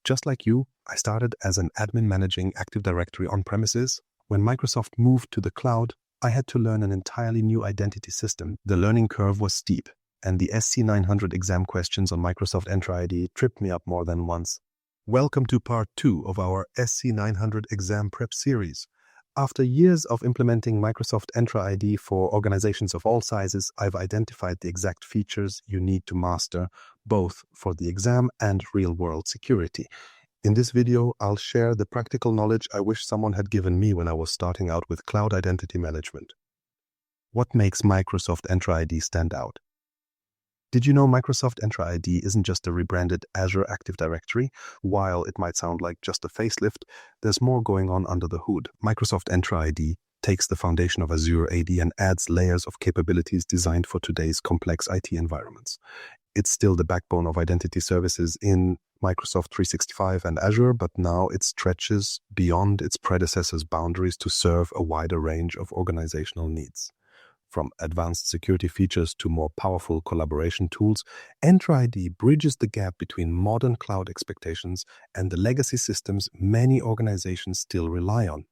Just like you, I started as an admin managing Active Directory on-premises. When Microsoft moved to the cloud, I had to learn an entirely new identity system. The learning curve was steep, and the SC-900 exam questions on Microsoft Entra ID tripped me up more than once. Welcome to part 2 of our SC-900 exam prep series. After years of implementing Microsoft Entra ID for organizations of all sizes, I've identified the exact features you need to master, both for the exam and real-world security. In this video, I'll share the practical knowledge I wish someone had given me when I was starting out with cloud identity management. What makes Microsoft Entra ID stand out? Did you know Microsoft Entra ID isn't just a rebranded Azure Active Directory? While it might sound like just a facelift, there's more going on under the hood. Microsoft Entra ID takes the foundation of Azure AD and adds layers of capabilities designed for today's complex IT environments. It's still the backbone of identity services in Microsoft 365 and Azure, but now it stretches beyond its predecessor's boundaries to serve a wider range of organizational needs. From advanced security features to more powerful collaboration tools, Entra ID bridges the gap between modern cloud expectations and the legacy systems many organizations still rely on.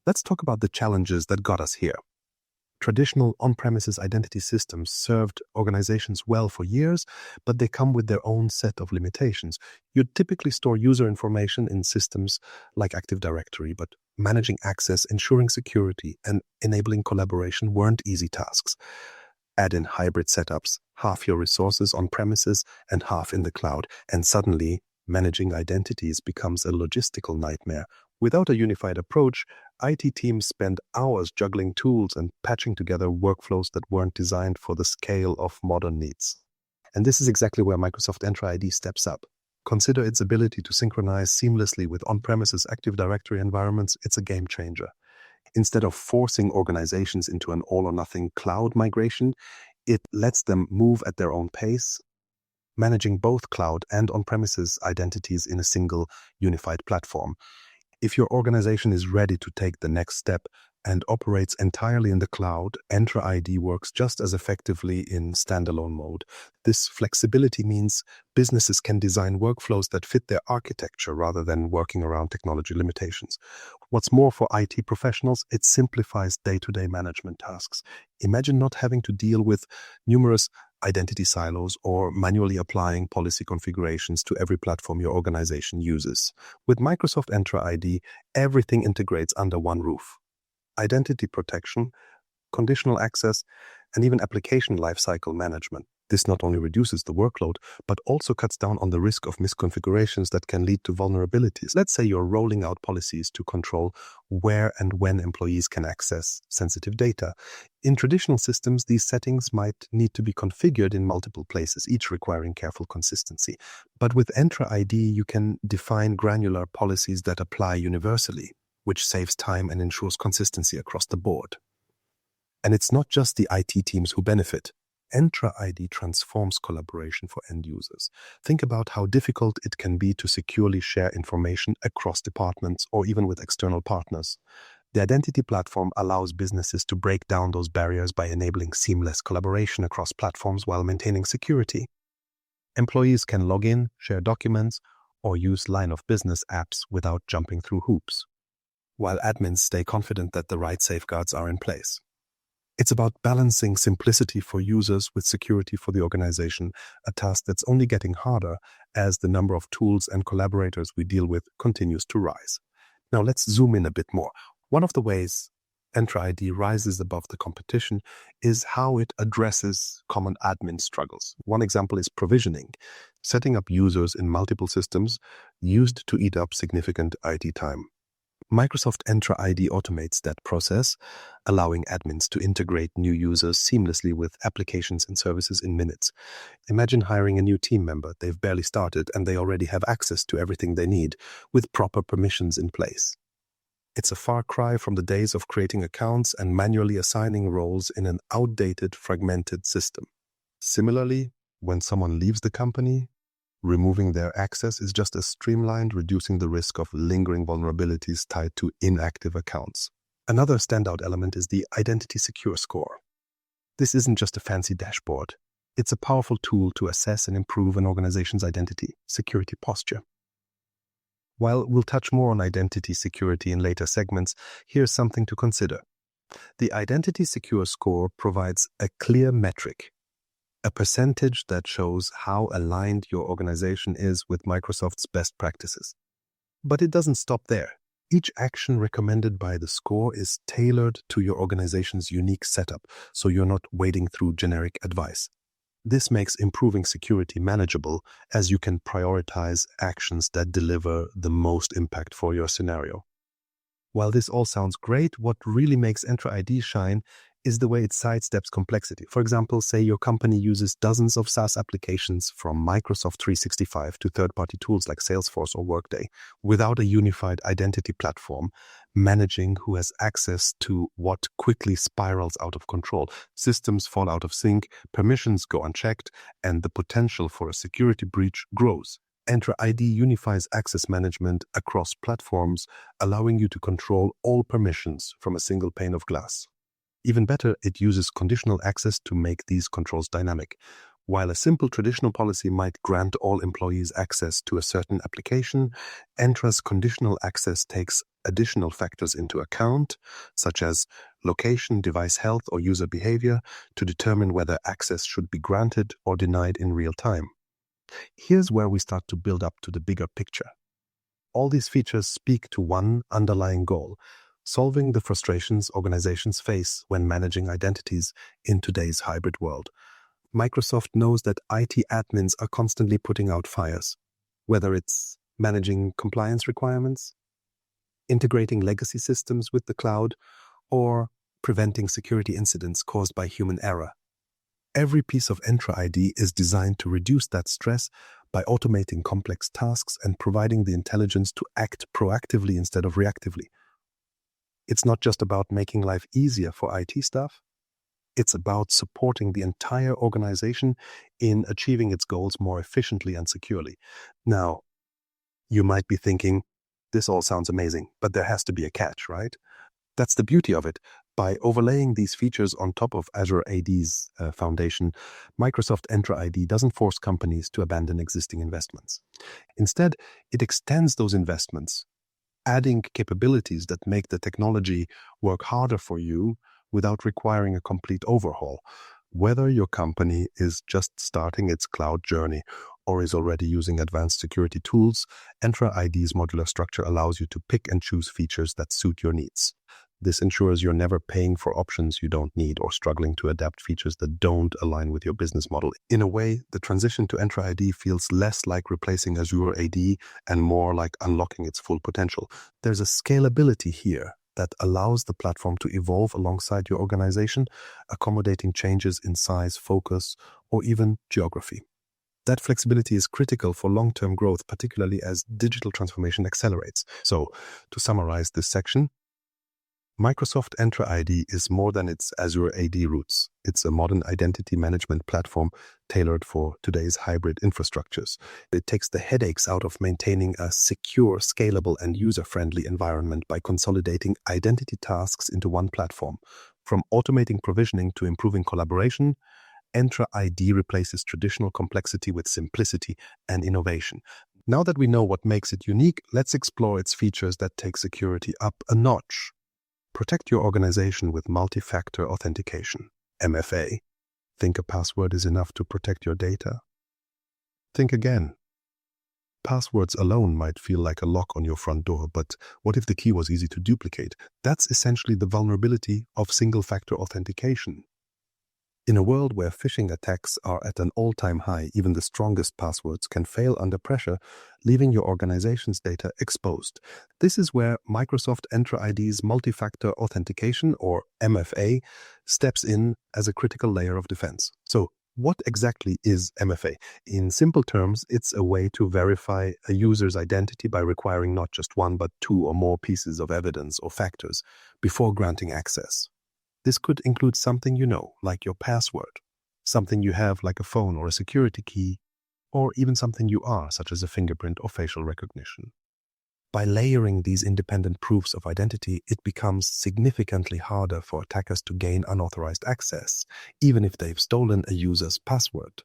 Let's talk about the challenges that got us here. Traditional on-premises identity systems served organizations well for years, but they come with their own set of limitations. You'd typically store user information in systems like Active Directory, but managing access, ensuring security, and enabling collaboration weren't easy tasks. Add in hybrid setups, half your resources on premises and half in the cloud, and suddenly managing identities becomes a logistical nightmare. Without a unified approach, IT teams spend hours juggling tools and patching together workflows that weren't designed for the scale of modern needs. And this is exactly where Microsoft Entra ID steps up. Consider its ability to synchronize seamlessly with on-premises Active Directory environments. It's a game changer. Instead of forcing organizations into an all-or-nothing cloud migration, it lets them move at their own pace, managing both cloud and on-premises identities in a single unified platform. If your organization is ready to take the next step and operates entirely in the cloud, Entra ID works just as effectively in standalone mode. This flexibility means businesses can design workflows that fit their architecture rather than working around technology limitations. What's more, for IT professionals, it simplifies day-to-day management tasks. Imagine not having to deal with numerous identity silos or manually applying policy configurations to every platform your organization uses. With Microsoft Entra ID, everything integrates under one roof. Identity protection, conditional access, and even application lifecycle management. This not only reduces the workload, but also cuts down on the risk of misconfigurations that can lead to vulnerabilities. Let's say you're rolling out policies to control where and when employees can access sensitive data. In traditional systems, these settings might need to be configured in multiple places, each requiring careful consistency. But with Entra ID, you can define granular policies that apply universally, which saves time and ensures consistency across the board. And it's not just the IT teams who benefit. Entra ID transforms collaboration for end users. Think about how difficult it can be to securely share information across departments or even with external partners. The identity platform allows businesses to break down those barriers by enabling seamless collaboration across platforms while maintaining security. Employees can log in, share documents, or use line of business apps without jumping through hoops, while admins stay confident that the right safeguards are in place. It's about balancing simplicity for users with security for the organization, a task that's only getting harder as the number of tools and collaborators we deal with continues to rise. Now let's zoom in a bit more. One of the ways Entra ID rises above the competition is how it addresses common admin struggles. One example is provisioning. Setting up users in multiple systems used to eat up significant IT time. Microsoft Entra ID automates that process, allowing admins to integrate new users seamlessly with applications and services in minutes. Imagine hiring a new team member. They've barely started and they already have access to everything they need with proper permissions in place. It's a far cry from the days of creating accounts and manually assigning roles in an outdated, fragmented system. Similarly, when someone leaves the company, removing their access is just as streamlined, reducing the risk of lingering vulnerabilities tied to inactive accounts. Another standout element is the Identity Secure Score. This isn't just a fancy dashboard. It's a powerful tool to assess and improve an organization's identity security posture. While we'll touch more on identity security in later segments, here's something to consider. The Identity Secure Score provides a clear metric, a percentage that shows how aligned your organization is with Microsoft's best practices. But it doesn't stop there. Each action recommended by the score is tailored to your organization's unique setup, so you're not wading through generic advice. This makes improving security manageable, as you can prioritize actions that deliver the most impact for your scenario. While this all sounds great, what really makes Entra ID shine is the way it sidesteps complexity. For example, say your company uses dozens of SaaS applications from Microsoft 365 to third-party tools like Salesforce or Workday. Without a unified identity platform, managing who has access to what quickly spirals out of control. Systems fall out of sync, permissions go unchecked, and the potential for a security breach grows. Entra ID unifies access management across platforms, allowing you to control all permissions from a single pane of glass. Even better, it uses conditional access to make these controls dynamic. While a simple traditional policy might grant all employees access to a certain application, Entra's conditional access takes additional factors into account, such as location, device health, or user behavior, to determine whether access should be granted or denied in real time. Here's where we start to build up to the bigger picture. All these features speak to one underlying goal: solving the frustrations organizations face when managing identities in today's hybrid world. Microsoft knows that IT admins are constantly putting out fires, whether it's managing compliance requirements, integrating legacy systems with the cloud, or preventing security incidents caused by human error. Every piece of Entra ID is designed to reduce that stress by automating complex tasks and providing the intelligence to act proactively instead of reactively. It's not just about making life easier for IT staff. It's about supporting the entire organization in achieving its goals more efficiently and securely. Now, you might be thinking, this all sounds amazing, but there has to be a catch, right? That's the beauty of it. By overlaying these features on top of Azure AD's foundation, Microsoft Entra ID doesn't force companies to abandon existing investments. Instead, it extends those investments, adding capabilities that make the technology work harder for you without requiring a complete overhaul. Whether your company is just starting its cloud journey or is already using advanced security tools, Entra ID's modular structure allows you to pick and choose features that suit your needs. This ensures you're never paying for options you don't need or struggling to adapt features that don't align with your business model. In a way, the transition to Entra ID feels less like replacing Azure AD and more like unlocking its full potential. There's a scalability here that allows the platform to evolve alongside your organization, accommodating changes in size, focus, or even geography. That flexibility is critical for long-term growth, particularly as digital transformation accelerates. So, to summarize this section, Microsoft Entra ID is more than its Azure AD roots. It's a modern identity management platform tailored for today's hybrid infrastructures. It takes the headaches out of maintaining a secure, scalable, and user-friendly environment by consolidating identity tasks into one platform. From automating provisioning to improving collaboration, Entra ID replaces traditional complexity with simplicity and innovation. Now that we know what makes it unique, let's explore its features that take security up a notch. Protect your organization with multifactor authentication, MFA. Think a password is enough to protect your data? Think again. Passwords alone might feel like a lock on your front door, but what if the key was easy to duplicate? That's essentially the vulnerability of single-factor authentication. In a world where phishing attacks are at an all-time high, even the strongest passwords can fail under pressure, leaving your organization's data exposed. This is where Microsoft Entra ID's multifactor authentication, or MFA, steps in as a critical layer of defense. So, what exactly is MFA? In simple terms, it's a way to verify a user's identity by requiring not just one but two or more pieces of evidence or factors before granting access. This could include something you know, like your password, something you have, like a phone or a security key, or even something you are, such as a fingerprint or facial recognition. By layering these independent proofs of identity, it becomes significantly harder for attackers to gain unauthorized access, even if they've stolen a user's password.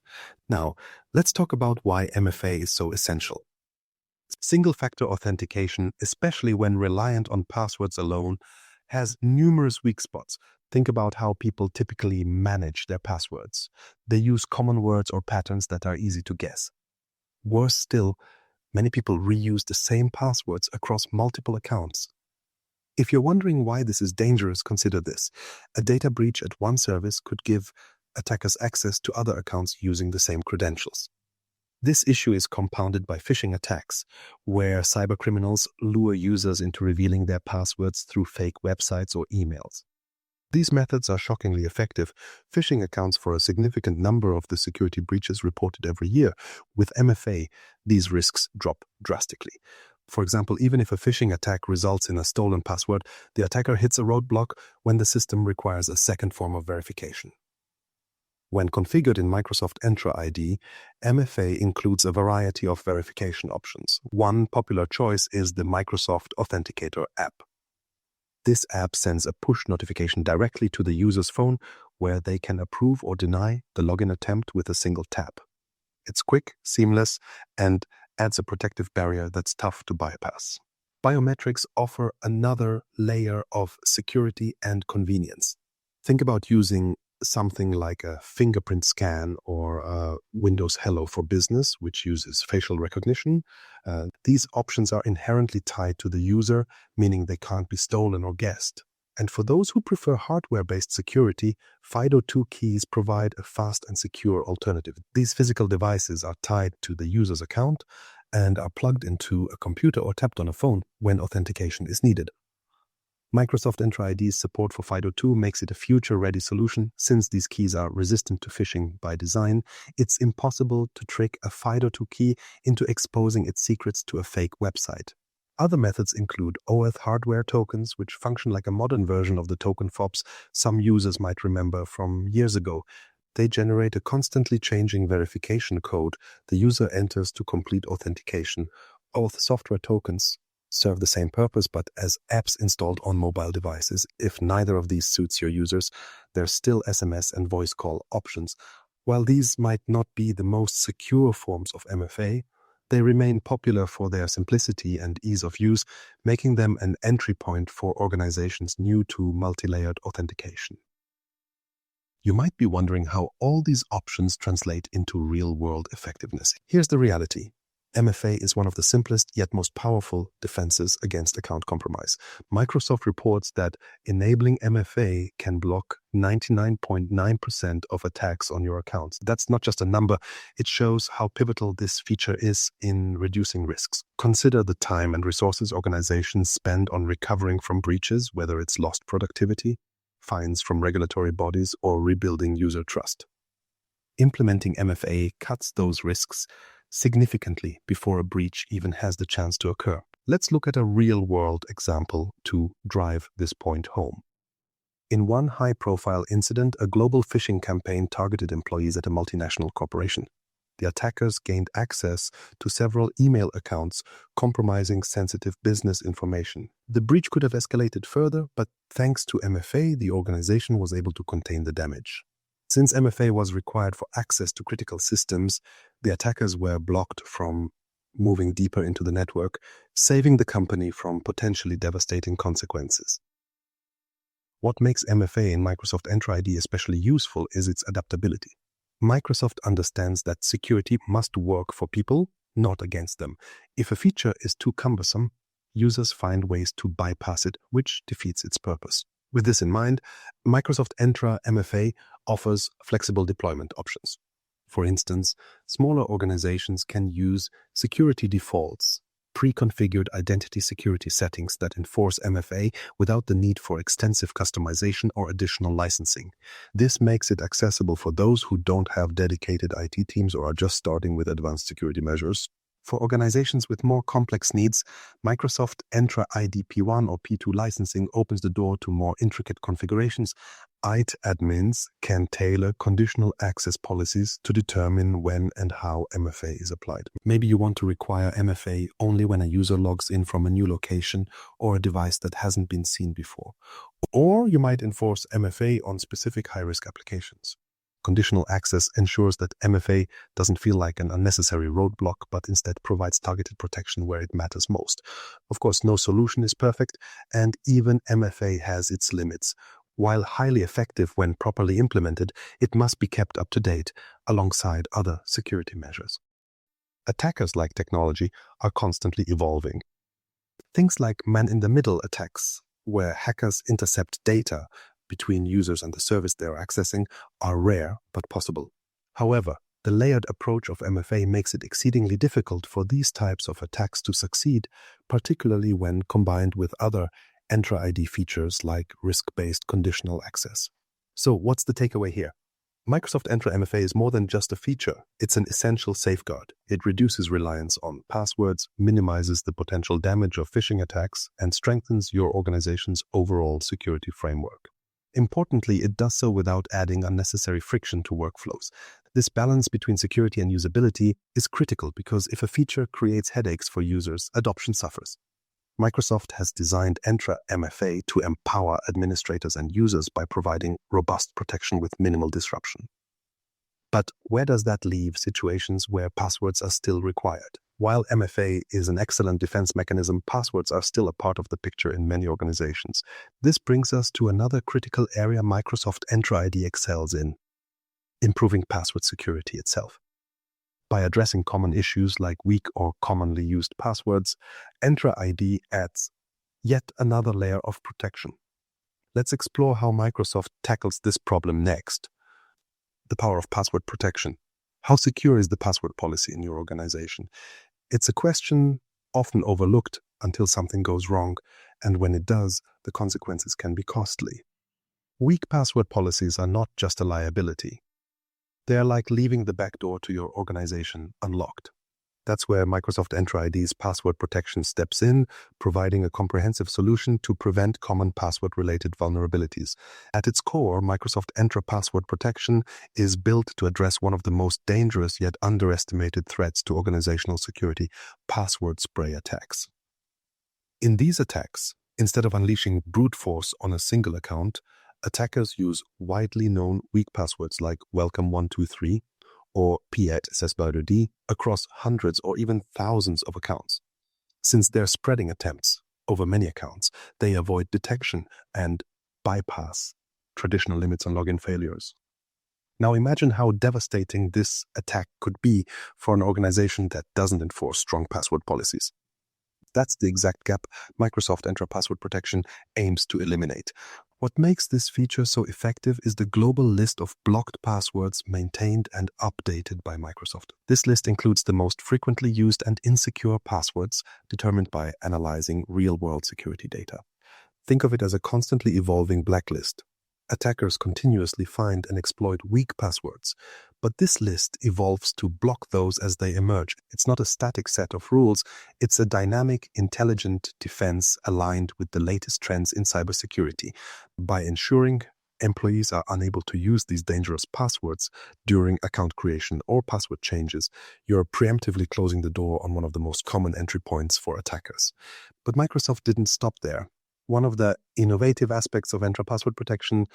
Now, let's talk about why MFA is so essential. Single-factor authentication, especially when reliant on passwords alone, has numerous weak spots. Think about how people typically manage their passwords. They use common words or patterns that are easy to guess. Worse still, many people reuse the same passwords across multiple accounts. If you're wondering why this is dangerous, consider this. A data breach at one service could give attackers access to other accounts using the same credentials. This issue is compounded by phishing attacks, where cybercriminals lure users into revealing their passwords through fake websites or emails. These methods are shockingly effective. Phishing accounts for a significant number of the security breaches reported every year. With MFA, these risks drop drastically. For example, even if a phishing attack results in a stolen password, the attacker hits a roadblock when the system requires a second form of verification. When configured in Microsoft Entra ID, MFA includes a variety of verification options. One popular choice is the Microsoft Authenticator app. This app sends a push notification directly to the user's phone where they can approve or deny the login attempt with a single tap. It's quick, seamless, and adds a protective barrier that's tough to bypass. Biometrics offer another layer of security and convenience. Think about using something like a fingerprint scan or Windows Hello for Business, which uses facial recognition. These options are inherently tied to the user, meaning they can't be stolen or guessed. And for those who prefer hardware-based security, FIDO2 keys provide a fast and secure alternative. These physical devices are tied to the user's account and are plugged into a computer or tapped on a phone when authentication is needed. Microsoft Entra ID's support for FIDO2 makes it a future-ready solution. Since these keys are resistant to phishing by design, it's impossible to trick a FIDO2 key into exposing its secrets to a fake website. Other methods include OAuth hardware tokens, which function like a modern version of the token fobs some users might remember from years ago. They generate a constantly changing verification code the user enters to complete authentication. OAuth software tokens serve the same purpose, but as apps installed on mobile devices. If neither of these suits your users, there's still SMS and voice call options. While these might not be the most secure forms of MFA, they remain popular for their simplicity and ease of use, making them an entry point for organizations new to multi-layered authentication. You might be wondering how all these options translate into real-world effectiveness. Here's the reality. MFA is one of the simplest yet most powerful defenses against account compromise. Microsoft reports that enabling MFA can block 99.9% of attacks on your accounts. That's not just a number, it shows how pivotal this feature is in reducing risks. Consider the time and resources organizations spend on recovering from breaches, whether it's lost productivity, fines from regulatory bodies, or rebuilding user trust. Implementing MFA cuts those risks significantly before a breach even has the chance to occur. Let's look at a real-world example to drive this point home. In one high-profile incident, a global phishing campaign targeted employees at a multinational corporation. The attackers gained access to several email accounts, compromising sensitive business information. The breach could have escalated further, but thanks to MFA, the organization was able to contain the damage. Since MFA was required for access to critical systems, the attackers were blocked from moving deeper into the network, saving the company from potentially devastating consequences. What makes MFA in Microsoft Entra ID especially useful is its adaptability. Microsoft understands that security must work for people, not against them. If a feature is too cumbersome, users find ways to bypass it, which defeats its purpose. With this in mind, Microsoft Entra MFA offers flexible deployment options. For instance, smaller organizations can use security defaults, pre-configured identity security settings that enforce MFA without the need for extensive customization or additional licensing. This makes it accessible for those who don't have dedicated IT teams or are just starting with advanced security measures. For organizations with more complex needs, Microsoft Entra ID P1 or P2 licensing opens the door to more intricate configurations. IT admins can tailor conditional access policies to determine when and how MFA is applied. Maybe you want to require MFA only when a user logs in from a new location or a device that hasn't been seen before. Or you might enforce MFA on specific high-risk applications. conditional access ensures that MFA doesn't feel like an unnecessary roadblock, but instead provides targeted protection where it matters most. Of course, no solution is perfect, and even MFA has its limits. While highly effective when properly implemented, it must be kept up to date alongside other security measures. Attackers like technology are constantly evolving. Things like man-in-the-middle attacks, where hackers intercept data between users and the service they are accessing, are rare but possible. However, the layered approach of MFA makes it exceedingly difficult for these types of attacks to succeed, particularly when combined with other Entra ID features like risk-based conditional access. So what's the takeaway here? Microsoft Entra MFA is more than just a feature. It's an essential safeguard. It reduces reliance on passwords, minimizes the potential damage of phishing attacks, and strengthens your organization's overall security framework. Importantly, it does so without adding unnecessary friction to workflows. This balance between security and usability is critical because if a feature creates headaches for users, adoption suffers. Microsoft has designed Entra MFA to empower administrators and users by providing robust protection with minimal disruption. But where does that leave situations where passwords are still required? While MFA is an excellent defense mechanism, passwords are still a part of the picture in many organizations. This brings us to another critical area Microsoft Entra ID excels in: improving password security itself. By addressing common issues like weak or commonly used passwords, Entra ID adds yet another layer of protection. Let's explore how Microsoft tackles this problem next. The power of password protection. How secure is the password policy in your organization? It's a question often overlooked until something goes wrong, and when it does, the consequences can be costly. Weak password policies are not just a liability. They are like leaving the back door to your organization unlocked. That's where Microsoft Entra ID's password protection steps in, providing a comprehensive solution to prevent common password-related vulnerabilities. At its core, Microsoft Entra Password Protection is built to address one of the most dangerous yet underestimated threats to organizational security: password spray attacks. In these attacks, instead of unleashing brute force on a single account, attackers use widely known weak passwords like welcome123 or p@SSPR across hundreds or even thousands of accounts. Since they're spreading attempts over many accounts, they avoid detection and bypass traditional limits on login failures. Now imagine how devastating this attack could be for an organization that doesn't enforce strong password policies. That's the exact gap Microsoft Entra Password Protection aims to eliminate. What makes this feature so effective is the global list of blocked passwords maintained and updated by Microsoft. This list includes the most frequently used and insecure passwords determined by analyzing real-world security data. Think of it as a constantly evolving blacklist. Attackers continuously find and exploit weak passwords, but this list evolves to block those as they emerge. It's not a static set of rules, it's a dynamic, intelligent defense aligned with the latest trends in cybersecurity. By ensuring employees are unable to use these dangerous passwords during account creation or password changes, you're preemptively closing the door on one of the most common entry points for attackers. But Microsoft didn't stop there. One of the innovative aspects of Entra Password Protection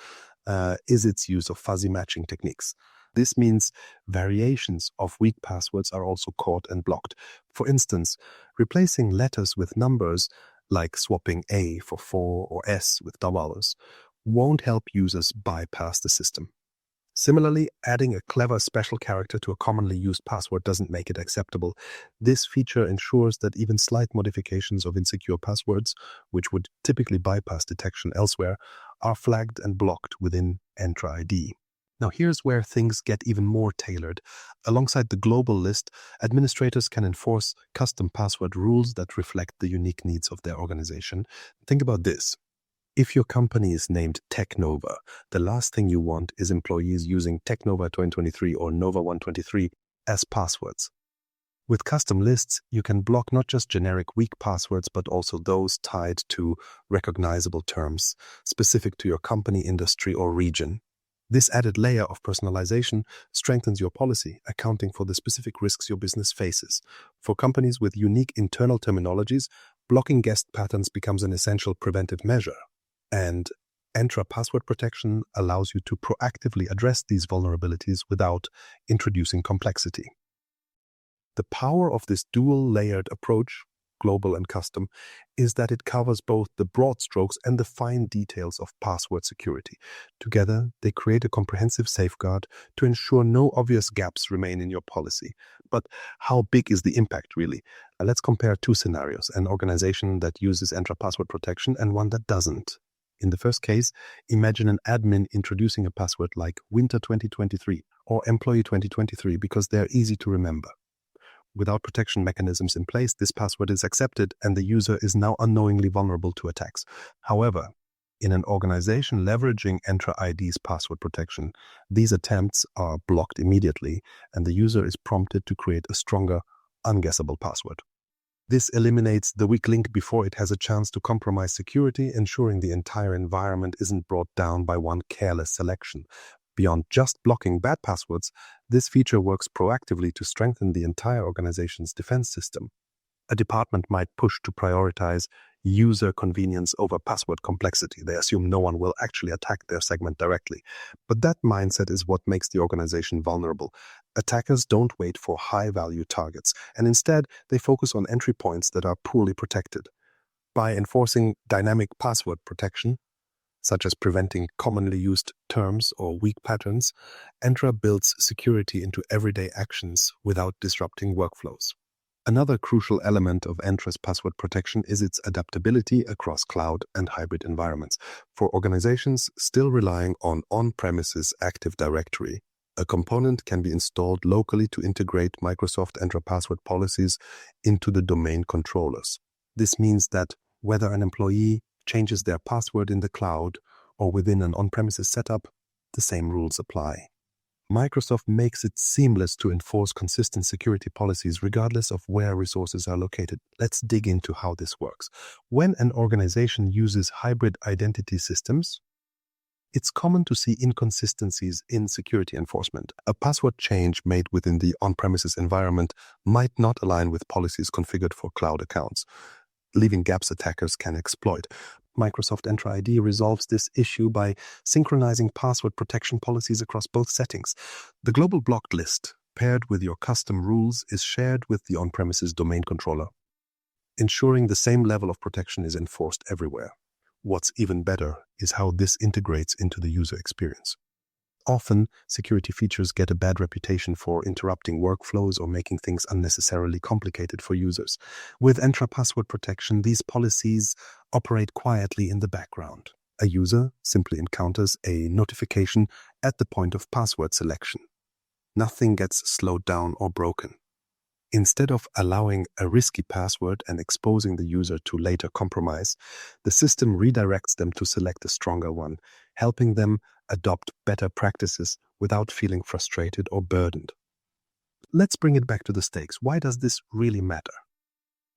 is its use of fuzzy matching techniques. This means variations of weak passwords are also caught and blocked. For instance, replacing letters with numbers, like swapping A for 4 or S with doubles, won't help users bypass the system. Similarly, adding a clever special character to a commonly used password doesn't make it acceptable. This feature ensures that even slight modifications of insecure passwords, which would typically bypass detection elsewhere, are flagged and blocked within Entra ID. Now here's where things get even more tailored. Alongside the global list, administrators can enforce custom password rules that reflect the unique needs of their organization. Think about this. If your company is named TechNova, the last thing you want is employees using TechNova 2023 or Nova 123 as passwords. With custom lists, you can block not just generic weak passwords, but also those tied to recognizable terms specific to your company, industry, or region. This added layer of personalization strengthens your policy, accounting for the specific risks your business faces. For companies with unique internal terminologies, blocking guest patterns becomes an essential preventive measure. And Entra password protection allows you to proactively address these vulnerabilities without introducing complexity. The power of this dual-layered approach, global and custom, is that it covers both the broad strokes and the fine details of password security. Together, they create a comprehensive safeguard to ensure no obvious gaps remain in your policy. But how big is the impact, really? Let's compare two scenarios, an organization that uses Entra password protection and one that doesn't. In the first case, imagine an admin introducing a password like Winter 2023 or Employee 2023 because they're easy to remember. Without protection mechanisms in place, this password is accepted and the user is now unknowingly vulnerable to attacks. However, in an organization leveraging Entra ID's password protection, these attempts are blocked immediately and the user is prompted to create a stronger, unguessable password. This eliminates the weak link before it has a chance to compromise security, ensuring the entire environment isn't brought down by one careless selection. Beyond just blocking bad passwords, this feature works proactively to strengthen the entire organization's defense system. A department might push to prioritize user convenience over password complexity. They assume no one will actually attack their segment directly. But that mindset is what makes the organization vulnerable. Attackers don't wait for high-value targets, and instead they focus on entry points that are poorly protected. By enforcing dynamic password protection, such as preventing commonly used terms or weak patterns, Entra builds security into everyday actions without disrupting workflows. Another crucial element of Entra's password protection is its adaptability across cloud and hybrid environments. For organizations still relying on on-premises Active Directory, a component can be installed locally to integrate Microsoft Entra password policies into the domain controllers. This means that whether an employee changes their password in the cloud or within an on-premises setup, the same rules apply. Microsoft makes it seamless to enforce consistent security policies regardless of where resources are located. Let's dig into how this works. When an organization uses hybrid identity systems, it's common to see inconsistencies in security enforcement. A password change made within the on-premises environment might not align with policies configured for cloud accounts, leaving gaps attackers can exploit. Microsoft Entra ID resolves this issue by synchronizing password protection policies across both settings. The global blocked list, paired with your custom rules, is shared with the on-premises domain controller, ensuring the same level of protection is enforced everywhere. What's even better is how this integrates into the user experience. Often, security features get a bad reputation for interrupting workflows or making things unnecessarily complicated for users. With Entra password protection, these policies operate quietly in the background. A user simply encounters a notification at the point of password selection. Nothing gets slowed down or broken. Instead of allowing a risky password and exposing the user to later compromise, the system redirects them to select a stronger one, helping them adopt better practices without feeling frustrated or burdened. Let's bring it back to the stakes. Why does this really matter?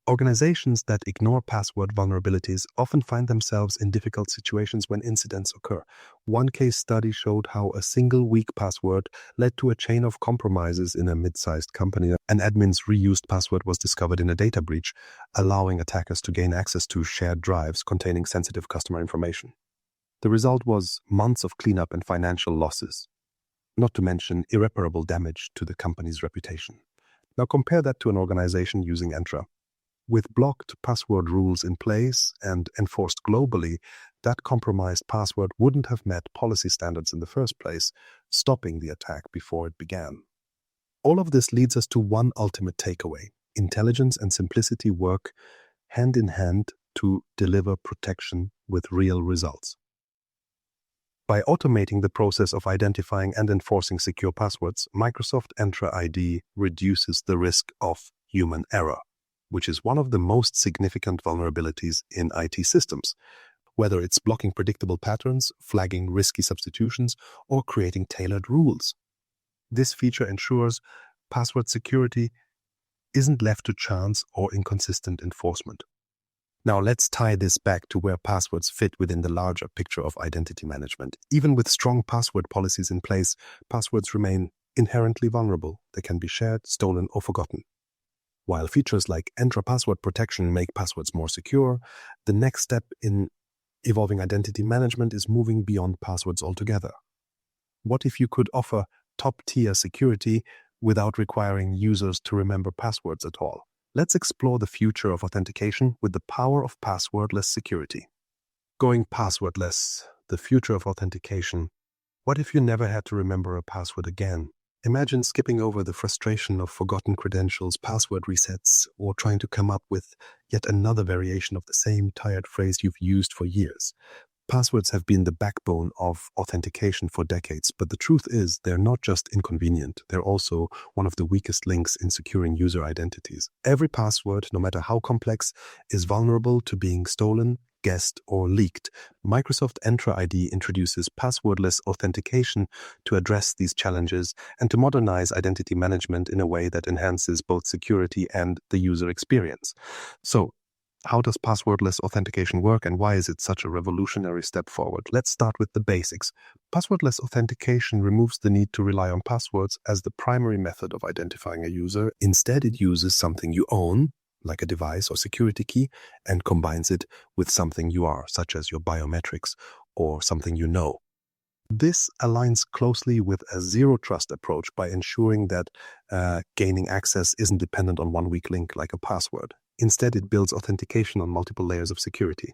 Organizations that ignore password vulnerabilities often find themselves in difficult situations when incidents occur. One case study showed how a single weak password led to a chain of compromises in a mid-sized company. An admin's reused password was discovered in a data breach, allowing attackers to gain access to shared drives containing sensitive customer information. The result was months of cleanup and financial losses, not to mention irreparable damage to the company's reputation. Now compare that to an organization using Entra. With blocked password rules in place and enforced globally, that compromised password wouldn't have met policy standards in the first place, stopping the attack before it began. All of this leads us to one ultimate takeaway. Intelligence and simplicity work hand in hand to deliver protection with real results. By automating the process of identifying and enforcing secure passwords, Microsoft Entra ID reduces the risk of human error, which is one of the most significant vulnerabilities in IT systems, whether it's blocking predictable patterns, flagging risky substitutions, or creating tailored rules. This feature ensures password security isn't left to chance or inconsistent enforcement. Now let's tie this back to where passwords fit within the larger picture of identity management. Even with strong password policies in place, passwords remain inherently vulnerable. They can be shared, stolen, or forgotten. While features like Entra password protection make passwords more secure, the next step in Evolving identity management is moving beyond passwords altogether. What if you could offer top-tier security without requiring users to remember passwords at all? Let's explore the future of authentication with the power of passwordless security. Going passwordless, the future of authentication. What if you never had to remember a password again? Imagine skipping over the frustration of forgotten credentials, password resets, or trying to come up with yet another variation of the same tired phrase you've used for years. Passwords have been the backbone of authentication for decades, but the truth is they're not just inconvenient, they're also one of the weakest links in securing user identities. Every password, no matter how complex, is vulnerable to being stolen, guessed, or leaked. Microsoft Entra ID introduces passwordless authentication to address these challenges and to modernize identity management in a way that enhances both security and the user experience. So, how does passwordless authentication work and why is it such a revolutionary step forward? Let's start with the basics. Passwordless authentication removes the need to rely on passwords as the primary method of identifying a user. Instead, it uses something you own, like a device or security key, and combines it with something you are, such as your biometrics or something you know. This aligns closely with a zero-trust approach by ensuring that gaining access isn't dependent on one weak link like a password. Instead, it builds authentication on multiple layers of security.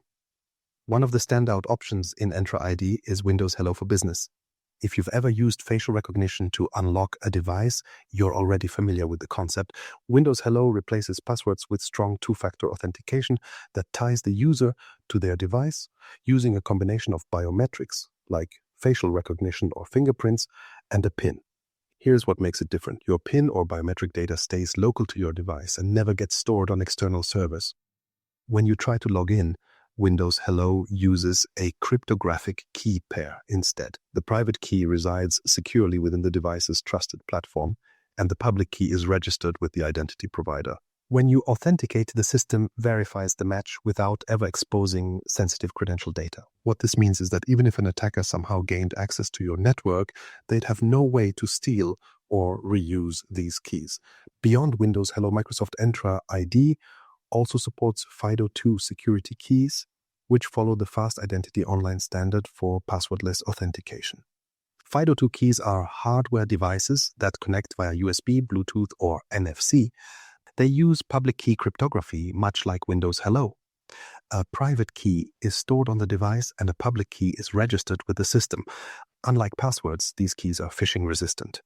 One of the standout options in Entra ID is Windows Hello for Business. If you've ever used facial recognition to unlock a device, you're already familiar with the concept. Windows Hello replaces passwords with strong two-factor authentication that ties the user to their device using a combination of biometrics, like facial recognition or fingerprints, and a PIN. Here's what makes it different. Your PIN or biometric data stays local to your device and never gets stored on external servers. When you try to log in, Windows Hello uses a cryptographic key pair instead. The private key resides securely within the device's trusted platform, and the public key is registered with the identity provider. When you authenticate, the system verifies the match without ever exposing sensitive credential data. What this means is that even if an attacker somehow gained access to your network, they'd have no way to steal or reuse these keys. Beyond Windows Hello, Microsoft Entra ID also supports FIDO2 security keys, which follow the Fast Identity Online standard for passwordless authentication. FIDO2 keys are hardware devices that connect via USB, Bluetooth, or NFC. They use public key cryptography, much like Windows Hello. A private key is stored on the device and a public key is registered with the system. Unlike passwords, these keys are phishing resistant.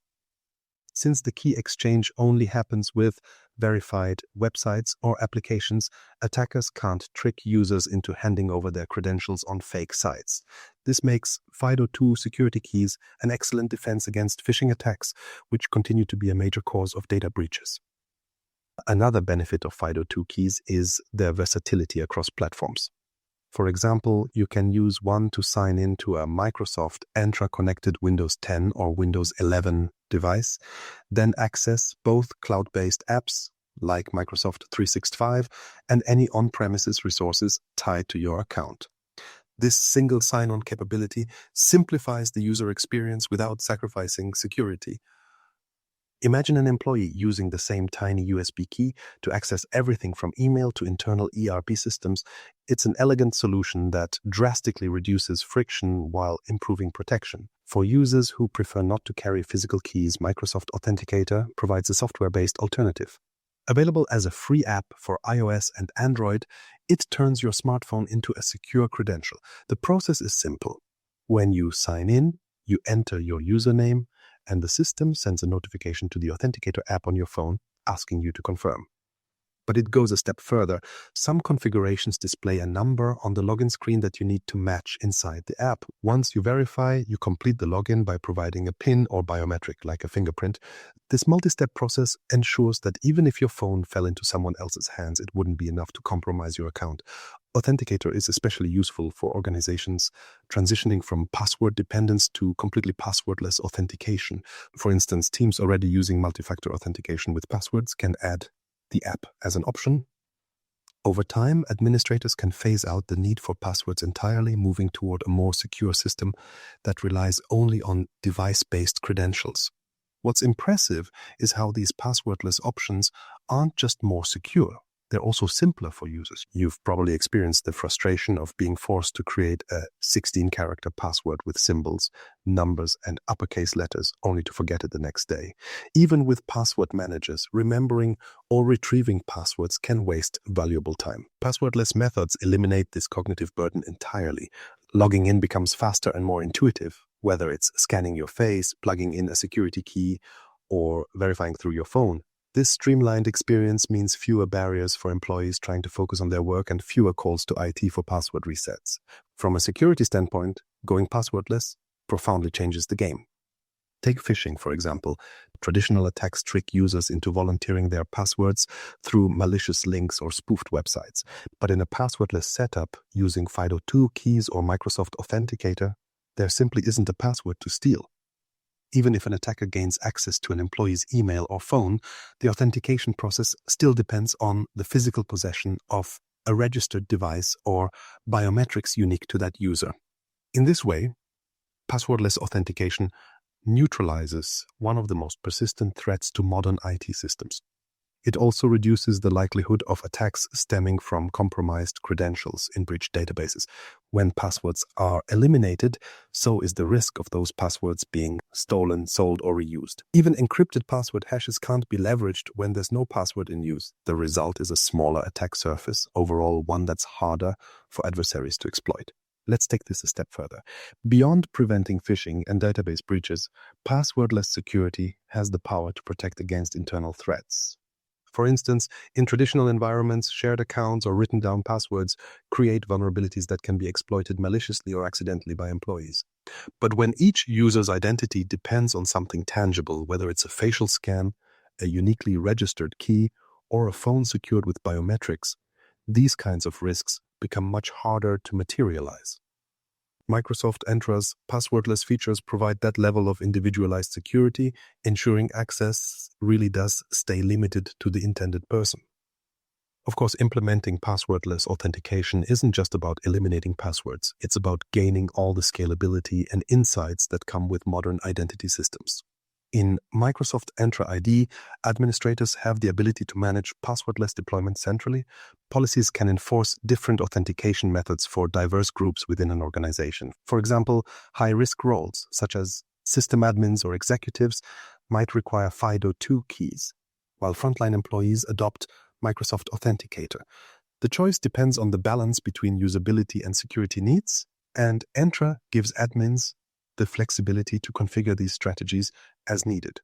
Since the key exchange only happens with verified websites or applications, attackers can't trick users into handing over their credentials on fake sites. This makes FIDO2 security keys an excellent defense against phishing attacks, which continue to be a major cause of data breaches. Another benefit of FIDO2 keys is their versatility across platforms. For example, you can use one to sign in to a Microsoft Entra connected Windows 10 or Windows 11 device, then access both cloud-based apps like Microsoft 365 and any on-premises resources tied to your account. This single sign-on capability simplifies the user experience without sacrificing security. Imagine an employee using the same tiny USB key to access everything from email to internal ERP systems. It's an elegant solution that drastically reduces friction while improving protection. For users who prefer not to carry physical keys, Microsoft Authenticator provides a software-based alternative. Available as a free app for iOS and Android, it turns your smartphone into a secure credential. The process is simple. When you sign in, you enter your username, and the system sends a notification to the Authenticator app on your phone asking you to confirm. But it goes a step further. Some configurations display a number on the login screen that you need to match inside the app. Once you verify, you complete the login by providing a PIN or biometric like a fingerprint. This multi-step process ensures that even if your phone fell into someone else's hands, it wouldn't be enough to compromise your account. Authenticator is especially useful for organizations transitioning from password dependence to completely passwordless authentication. For instance, teams already using multifactor authentication with passwords can add the app as an option. Over time, administrators can phase out the need for passwords entirely, moving toward a more secure system that relies only on device-based credentials. What's impressive is how these passwordless options aren't just more secure. they're also simpler for users. You've probably experienced the frustration of being forced to create a 16-character password with symbols, numbers, and uppercase letters, only to forget it the next day. Even with password managers, remembering or retrieving passwords can waste valuable time. Passwordless methods eliminate this cognitive burden entirely. Logging in becomes faster and more intuitive, whether it's scanning your face, plugging in a security key, or verifying through your phone. This streamlined experience means fewer barriers for employees trying to focus on their work and fewer calls to IT for password resets. From a security standpoint, going passwordless profoundly changes the game. Take phishing, for example. Traditional attacks trick users into volunteering their passwords through malicious links or spoofed websites. But in a passwordless setup, using FIDO2 keys or Microsoft Authenticator, there simply isn't a password to steal. Even if an attacker gains access to an employee's email or phone, the authentication process still depends on the physical possession of a registered device or biometrics unique to that user. In this way, passwordless authentication neutralizes one of the most persistent threats to modern IT systems. It also reduces the likelihood of attacks stemming from compromised credentials in breached databases. When passwords are eliminated, so is the risk of those passwords being stolen, sold, or reused. Even encrypted password hashes can't be leveraged when there's no password in use. The result is a smaller attack surface, overall one that's harder for adversaries to exploit. Let's take this a step further. Beyond preventing phishing and database breaches, passwordless security has the power to protect against internal threats. For instance, in traditional environments, shared accounts or written down passwords create vulnerabilities that can be exploited maliciously or accidentally by employees. But when each user's identity depends on something tangible, whether it's a facial scan, a uniquely registered key, or a phone secured with biometrics, these kinds of risks become much harder to materialize. Microsoft Entra's passwordless features provide that level of individualized security, ensuring access really does stay limited to the intended person. Of course, implementing passwordless authentication isn't just about eliminating passwords. It's about gaining all the scalability and insights that come with modern identity systems. In Microsoft Entra ID, administrators have the ability to manage passwordless deployment centrally. Policies can enforce different authentication methods for diverse groups within an organization. For example, high-risk roles, such as system admins or executives, might require FIDO2 keys, while frontline employees adopt Microsoft Authenticator. The choice depends on the balance between usability and security needs, and Entra gives admins the flexibility to configure these strategies as needed.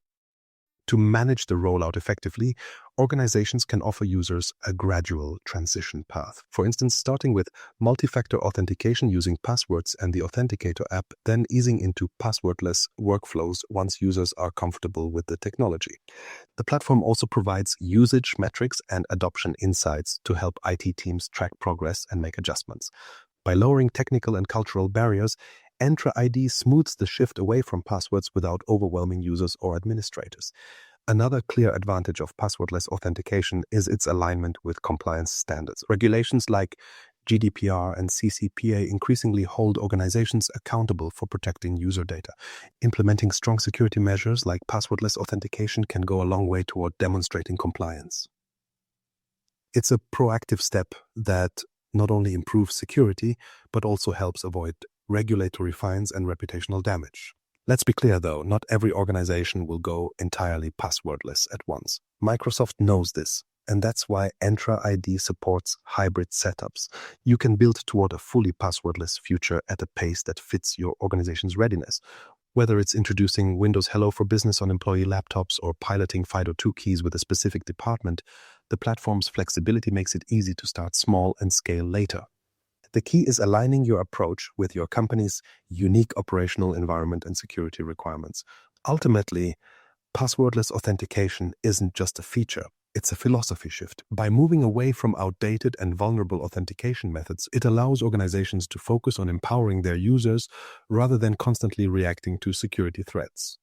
To manage the rollout effectively, organizations can offer users a gradual transition path. For instance, starting with multifactor authentication using passwords and the Authenticator app, then easing into passwordless workflows once users are comfortable with the technology. The platform also provides usage metrics and adoption insights to help IT teams track progress and make adjustments. By lowering technical and cultural barriers, Entra ID smooths the shift away from passwords without overwhelming users or administrators. Another clear advantage of passwordless authentication is its alignment with compliance standards. Regulations like GDPR and CCPA increasingly hold organizations accountable for protecting user data. Implementing strong security measures like passwordless authentication can go a long way toward demonstrating compliance. It's a proactive step that not only improves security, but also helps avoid regulatory fines and reputational damage. Let's be clear though, not every organization will go entirely passwordless at once. Microsoft knows this, and that's why Entra ID supports hybrid setups. You can build toward a fully passwordless future at a pace that fits your organization's readiness. Whether it's introducing Windows Hello for Business on employee laptops or piloting FIDO2 keys with a specific department, the platform's flexibility makes it easy to start small and scale later. The key is aligning your approach with your company's unique operational environment and security requirements. Ultimately, passwordless authentication isn't just a feature, it's a philosophy shift. By moving away from outdated and vulnerable authentication methods, it allows organizations to focus on empowering their users rather than constantly reacting to security threats.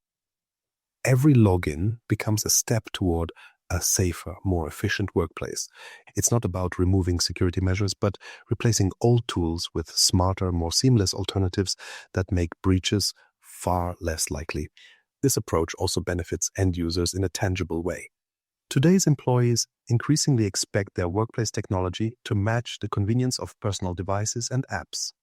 Every login becomes a step toward a safer, more efficient workplace. It's not about removing security measures, but replacing old tools with smarter, more seamless alternatives that make breaches far less likely. This approach also benefits end users in a tangible way. Today's employees increasingly expect their workplace technology to match the convenience of personal devices and apps.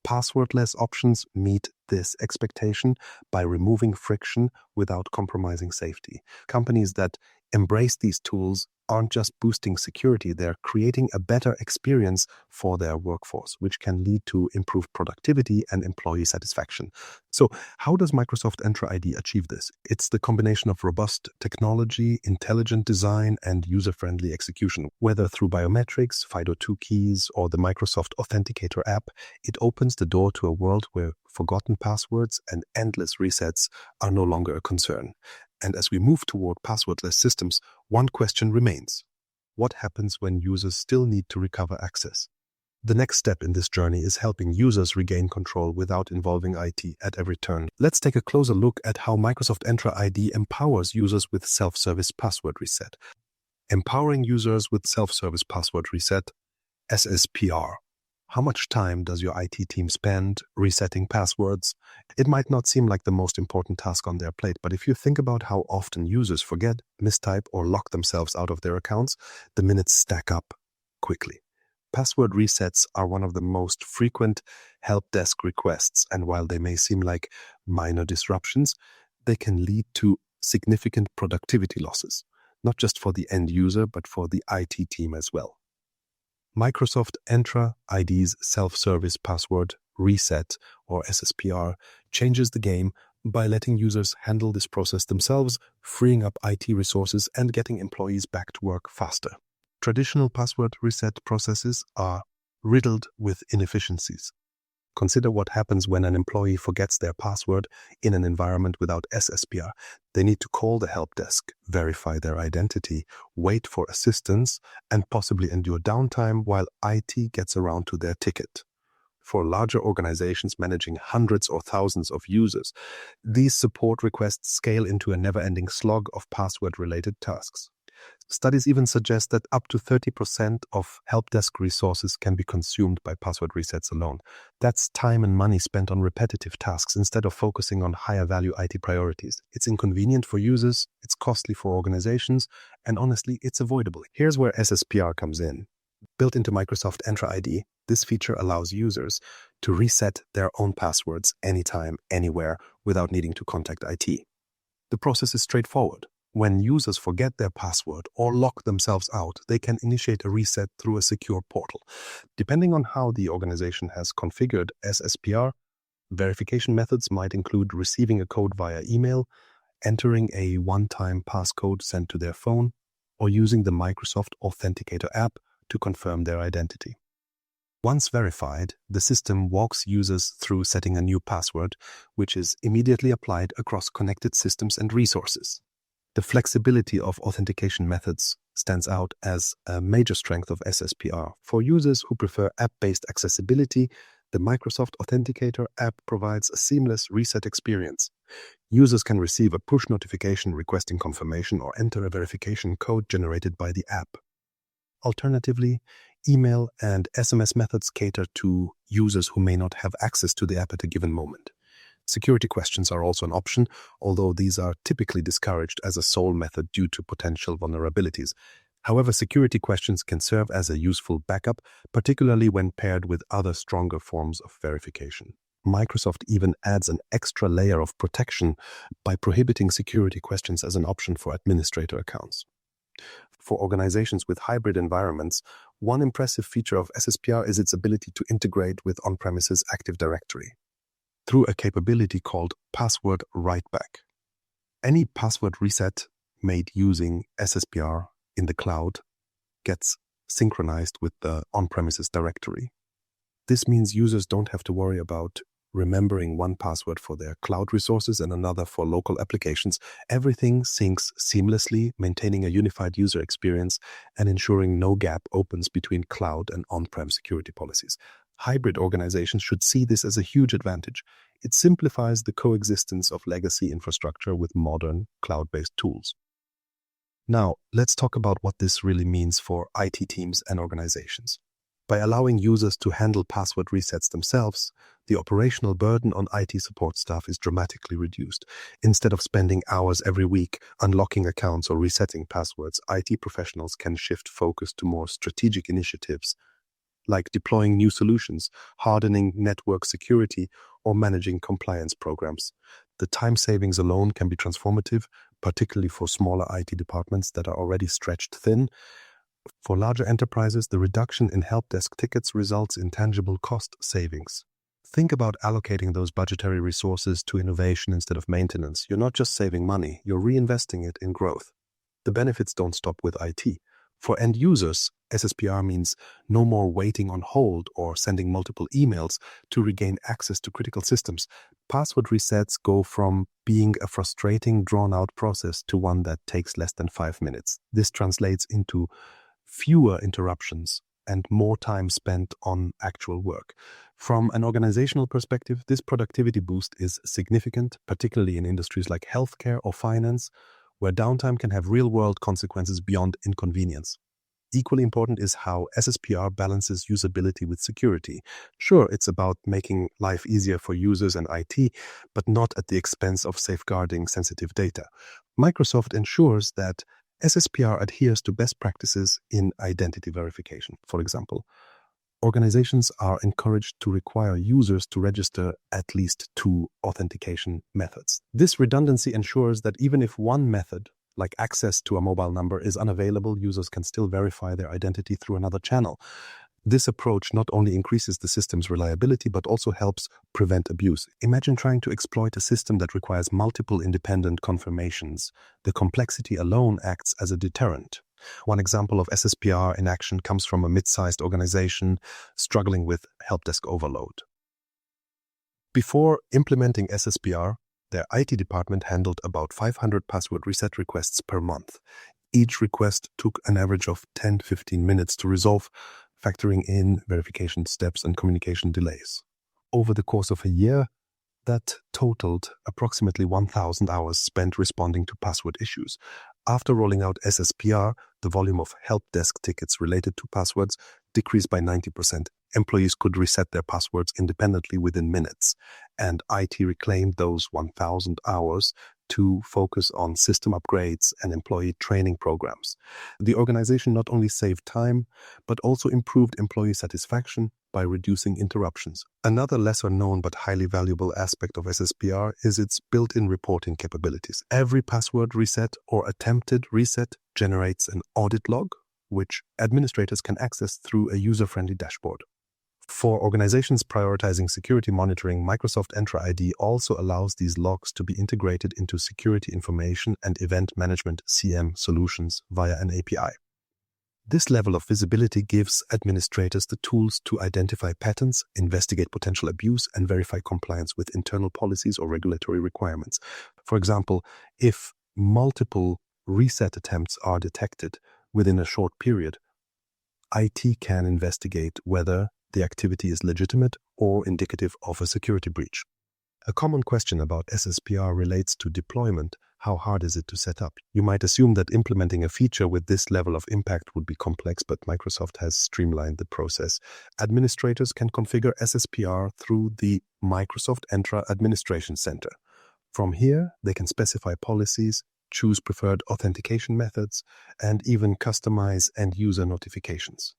Passwordless options meet this expectation by removing friction without compromising safety. Companies that embrace these tools aren't just boosting security, they're creating a better experience for their workforce, which can lead to improved productivity and employee satisfaction. So, how does Microsoft Entra ID achieve this? It's the combination of robust technology, intelligent design, and user-friendly execution. Whether through biometrics, FIDO2 keys, or the Microsoft Authenticator app, it opens the door to a world where forgotten passwords and endless resets are no longer a concern. And as we move toward passwordless systems, one question remains. What happens when users still need to recover access? The next step in this journey is helping users regain control without involving IT at every turn. Let's take a closer look at how Microsoft Entra ID empowers users with self-service password reset. Empowering users with self-service password reset, SSPR. How much time does your IT team spend resetting passwords? It might not seem like the most important task on their plate, but if you think about how often users forget, mistype, or lock themselves out of their accounts, the minutes stack up quickly. Password resets are one of the most frequent help desk requests, and while they may seem like minor disruptions, they can lead to significant productivity losses, not just for the end user, but for the IT team as well. Microsoft Entra ID's self-service password reset, or SSPR, changes the game by letting users handle this process themselves, freeing up IT resources and getting employees back to work faster. Traditional password reset processes are riddled with inefficiencies. Consider what happens when an employee forgets their password in an environment without SSPR. They need to call the help desk, verify their identity, wait for assistance, and possibly endure downtime while IT gets around to their ticket. For larger organizations managing hundreds or thousands of users, these support requests scale into a never-ending slog of password-related tasks. Studies even suggest that up to 30% of help desk resources can be consumed by password resets alone. That's time and money spent on repetitive tasks instead of focusing on higher value IT priorities. It's inconvenient for users, it's costly for organizations, and honestly, it's avoidable. Here's where SSPR comes in. Built into Microsoft Entra ID, this feature allows users to reset their own passwords anytime, anywhere, without needing to contact IT. The process is straightforward. When users forget their password or lock themselves out, they can initiate a reset through a secure portal. Depending on how the organization has configured SSPR, verification methods might include receiving a code via email, entering a one-time passcode sent to their phone, or using the Microsoft Authenticator app to confirm their identity. Once verified, the system walks users through setting a new password, which is immediately applied across connected systems and resources. The flexibility of authentication methods stands out as a major strength of SSPR. For users who prefer app-based accessibility, the Microsoft Authenticator app provides a seamless reset experience. Users can receive a push notification requesting confirmation or enter a verification code generated by the app. Alternatively, email and SMS methods cater to users who may not have access to the app at a given moment. Security questions are also an option, although these are typically discouraged as a sole method due to potential vulnerabilities. However, security questions can serve as a useful backup, particularly when paired with other stronger forms of verification. Microsoft even adds an extra layer of protection by prohibiting security questions as an option for administrator accounts. For organizations with hybrid environments, one impressive feature of SSPR is its ability to integrate with on-premises Active Directory through a capability called password writeback. Any password reset made using SSPR in the cloud gets synchronized with the on-premises directory. This means users don't have to worry about remembering one password for their cloud resources and another for local applications. Everything syncs seamlessly, maintaining a unified user experience and ensuring no gap opens between cloud and on-prem security policies. Hybrid organizations should see this as a huge advantage. It simplifies the coexistence of legacy infrastructure with modern cloud-based tools. Now, let's talk about what this really means for IT teams and organizations. By allowing users to handle password resets themselves, the operational burden on IT support staff is dramatically reduced. Instead of spending hours every week unlocking accounts or resetting passwords, IT professionals can shift focus to more strategic initiatives like deploying new solutions, hardening network security, or managing compliance programs. The time savings alone can be transformative, particularly for smaller IT departments that are already stretched thin. For larger enterprises, the reduction in help desk tickets results in tangible cost savings. Think about allocating those budgetary resources to innovation instead of maintenance. You're not just saving money, you're reinvesting it in growth. The benefits don't stop with IT. For end users, SSPR means no more waiting on hold or sending multiple emails to regain access to critical systems. Password resets go from being a frustrating, drawn-out process to one that takes less than 5 minutes. This translates into fewer interruptions and more time spent on actual work. From an organizational perspective, this productivity boost is significant, particularly in industries like healthcare or finance, where downtime can have real-world consequences beyond inconvenience. Equally important is how SSPR balances usability with security. Sure, it's about making life easier for users and IT, but not at the expense of safeguarding sensitive data. Microsoft ensures that SSPR adheres to best practices in identity verification. For example, organizations are encouraged to require users to register at least 2 authentication methods. This redundancy ensures that even if one method, like access to a mobile number, is unavailable, users can still verify their identity through another channel. This approach not only increases the system's reliability, but also helps prevent abuse. Imagine trying to exploit a system that requires multiple independent confirmations. The complexity alone acts as a deterrent. One example of SSPR in action comes from a mid-sized organization struggling with help desk overload. Before implementing SSPR, their IT department handled about 500 password reset requests per month. Each request took an average of 10-15 minutes to resolve, factoring in verification steps and communication delays. Over the course of a year, that totaled approximately 1,000 hours spent responding to password issues. After rolling out SSPR, the volume of help desk tickets related to passwords decreased by 90%. Employees could reset their passwords independently within minutes, and IT reclaimed those 1,000 hours to focus on system upgrades and employee training programs. The organization not only saved time, but also improved employee satisfaction by reducing interruptions. Another lesser-known but highly valuable aspect of SSPR is its built-in reporting capabilities. Every password reset or attempted reset generates an audit log, which administrators can access through a user-friendly dashboard. For organizations prioritizing security monitoring, Microsoft Entra ID also allows these logs to be integrated into security information and event management (CM) solutions via an API. This level of visibility gives administrators the tools to identify patterns, investigate potential abuse, and verify compliance with internal policies or regulatory requirements. For example, if multiple reset attempts are detected within a short period, IT can investigate whether the activity is legitimate or indicative of a security breach. A common question about SSPR relates to deployment. How hard is it to set up? You might assume that implementing a feature with this level of impact would be complex, but Microsoft has streamlined the process. Administrators can configure SSPR through the Microsoft Entra Administration Center. From here, they can specify policies, choose preferred authentication methods, and even customize end-user notifications.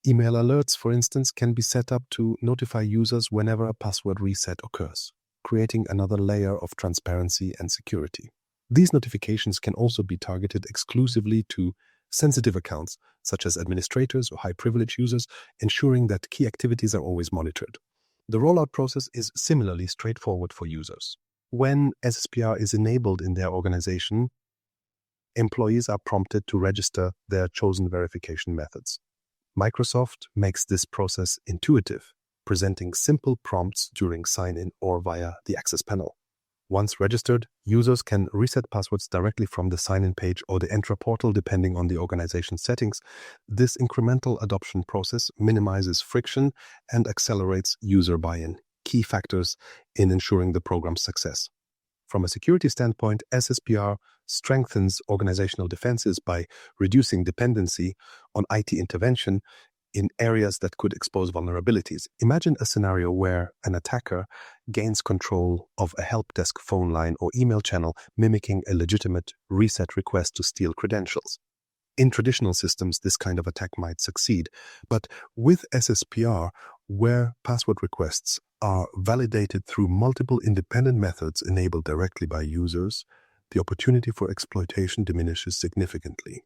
Email alerts, for instance, can be set up to notify users whenever a password reset occurs, creating another layer of transparency and security. These notifications can also be targeted exclusively to sensitive accounts, such as administrators or high-privilege users, ensuring that key activities are always monitored. The rollout process is similarly straightforward for users. When SSPR is enabled in their organization, employees are prompted to register their chosen verification methods. Microsoft makes this process intuitive, presenting simple prompts during sign-in or via the access panel. Once registered, users can reset passwords directly from the sign-in page or the Entra portal depending on the organization's settings. This incremental adoption process minimizes friction and accelerates user buy-in, key factors in ensuring the program's success. From a security standpoint, SSPR strengthens organizational defenses by reducing dependency on IT intervention in areas that could expose vulnerabilities. Imagine a scenario where an attacker gains control of a help desk phone line or email channel, mimicking a legitimate reset request to steal credentials. In traditional systems, this kind of attack might succeed, but with SSPR, where password requests are validated through multiple independent methods enabled directly by users, the opportunity for exploitation diminishes significantly.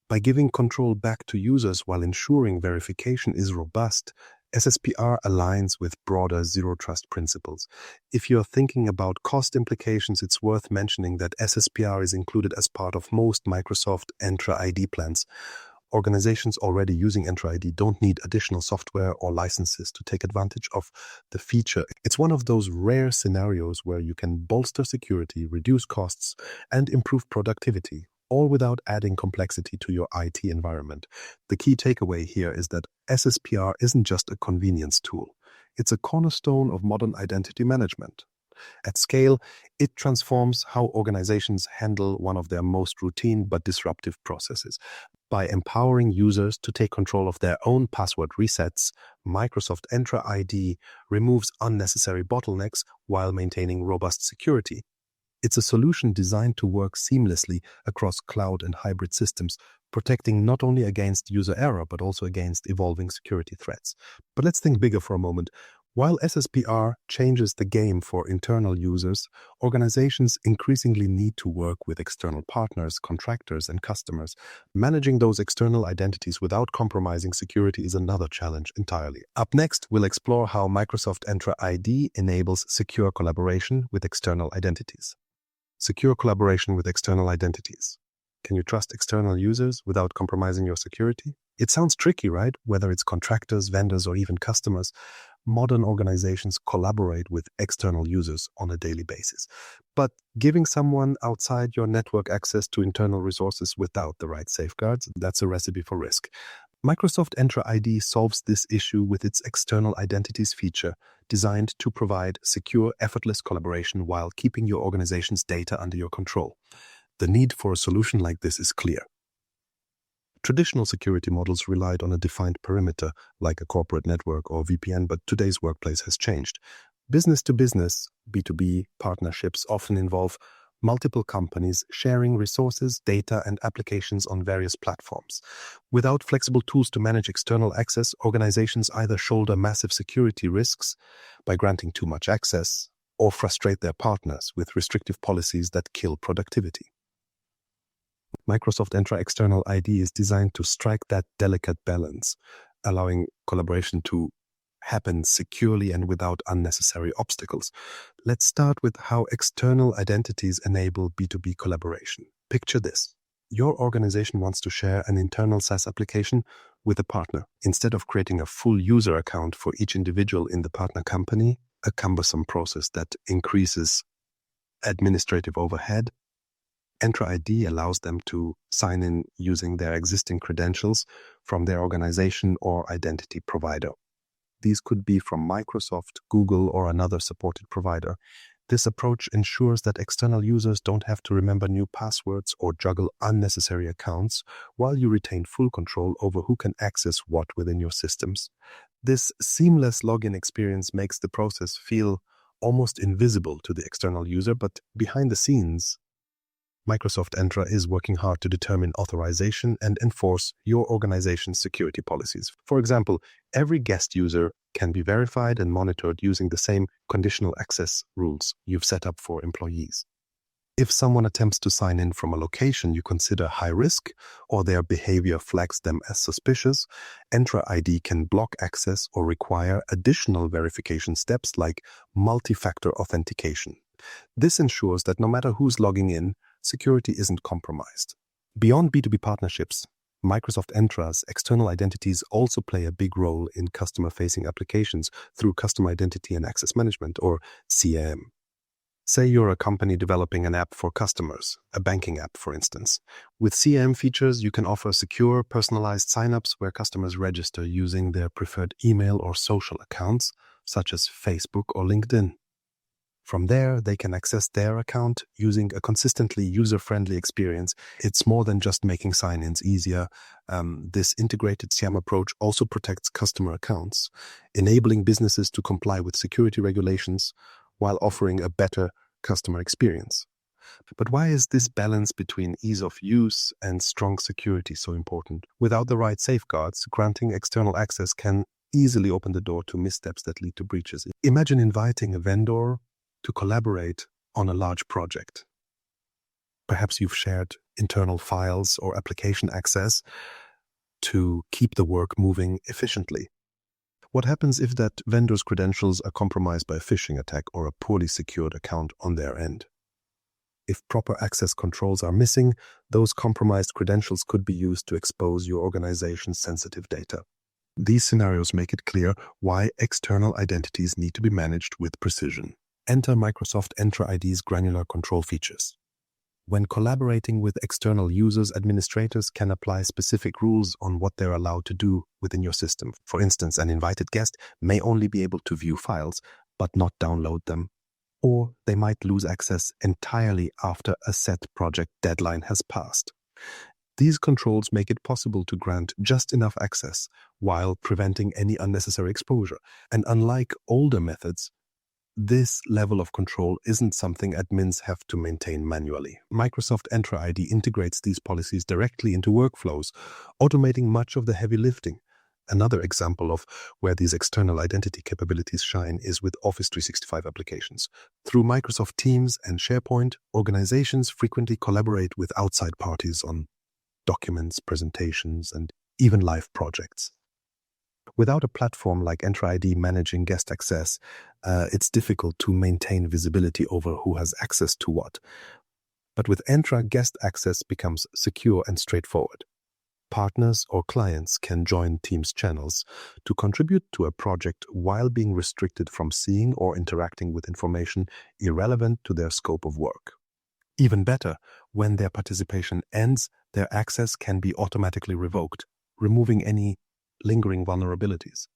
By giving control back to users while ensuring verification is robust, SSPR aligns with broader zero-trust principles. If you're thinking about cost implications, it's worth mentioning that SSPR is included as part of most Microsoft Entra ID plans. Organizations already using Entra ID don't need additional software or licenses to take advantage of the feature. It's one of those rare scenarios where you can bolster security, reduce costs, and improve productivity, all without adding complexity to your IT environment. The key takeaway here is that SSPR isn't just a convenience tool. It's a cornerstone of modern identity management. At scale, it transforms how organizations handle one of their most routine but disruptive processes. By empowering users to take control of their own password resets, Microsoft Entra ID removes unnecessary bottlenecks while maintaining robust security. It's a solution designed to work seamlessly across cloud and hybrid systems, protecting not only against user error but also against evolving security threats. But let's think bigger for a moment. While SSPR changes the game for internal users, organizations increasingly need to work with external partners, contractors, and customers. Managing those external identities without compromising security is another challenge entirely. Up next, we'll explore how Microsoft Entra ID enables secure collaboration with external identities. Secure collaboration with external identities. Can you trust external users without compromising your security? It sounds tricky, right? Whether it's contractors, vendors, or even customers, modern organizations collaborate with external users on a daily basis. But giving someone outside your network access to internal resources without the right safeguards, that's a recipe for risk. Microsoft Entra ID solves this issue with its external identities feature, designed to provide secure, effortless collaboration while keeping your organization's data under your control. The need for a solution like this is clear. Traditional security models relied on a defined perimeter, like a corporate network or VPN, but today's workplace has changed. Business-to-business, B2B partnerships often involve multiple companies sharing resources, data, and applications on various platforms. Without flexible tools to manage external access, organizations either shoulder massive security risks by granting too much access or frustrate their partners with restrictive policies that kill productivity. Microsoft Entra External ID is designed to strike that delicate balance, allowing collaboration to happen securely and without unnecessary obstacles. Let's start with how external identities enable B2B collaboration. Picture this. Your organization wants to share an internal SaaS application with a partner. Instead of creating a full user account for each individual in the partner company, a cumbersome process that increases administrative overhead, Entra ID allows them to sign in using their existing credentials from their organization or identity provider. These could be from Microsoft, Google, or another supported provider. This approach ensures that external users don't have to remember new passwords or juggle unnecessary accounts, while you retain full control over who can access what within your systems. This seamless login experience makes the process feel almost invisible to the external user, but behind the scenes, Microsoft Entra is working hard to determine authorization and enforce your organization's security policies. For example, every guest user can be verified and monitored using the same conditional access rules you've set up for employees. If someone attempts to sign in from a location you consider high risk or their behavior flags them as suspicious, Entra ID can block access or require additional verification steps like multifactor authentication. This ensures that no matter who's logging in, security isn't compromised. Beyond B2B partnerships, Microsoft Entra's external identities also play a big role in customer-facing applications through Customer Identity and Access Management, or CAM. Say you're a company developing an app for customers, a banking app, for instance. With CAM features, you can offer secure, personalized signups where customers register using their preferred email or social accounts, such as Facebook or LinkedIn. From there, they can access their account using a consistently user-friendly experience. It's more than just making sign-ins easier. This integrated SIAM approach also protects customer accounts, enabling businesses to comply with security regulations while offering a better customer experience. But why is this balance between ease of use and strong security so important? Without the right safeguards, granting external access can easily open the door to missteps that lead to breaches. Imagine inviting a vendor to collaborate on a large project. Perhaps you've shared internal files or application access to keep the work moving efficiently. What happens if that vendor's credentials are compromised by a phishing attack or a poorly secured account on their end? If proper access controls are missing, those compromised credentials could be used to expose your organization's sensitive data. These scenarios make it clear why external identities need to be managed with precision. Enter Microsoft Entra ID's granular control features. When collaborating with external users, administrators can apply specific rules on what they're allowed to do within your system. For instance, an invited guest may only be able to view files, but not download them. Or they might lose access entirely after a set project deadline has passed. These controls make it possible to grant just enough access while preventing any unnecessary exposure. And unlike older methods, this level of control isn't something admins have to maintain manually. Microsoft Entra ID integrates these policies directly into workflows, automating much of the heavy lifting. Another example of where these external identity capabilities shine is with Office 365 applications. Through Microsoft Teams and SharePoint, organizations frequently collaborate with outside parties on documents, presentations, and even live projects. Without a platform like Entra ID managing guest access, it's difficult to maintain visibility over who has access to what. But with Entra, guest access becomes secure and straightforward. Partners or clients can join Teams channels to contribute to a project while being restricted from seeing or interacting with information irrelevant to their scope of work. Even better, when their participation ends, their access can be automatically revoked, removing any lingering vulnerabilities.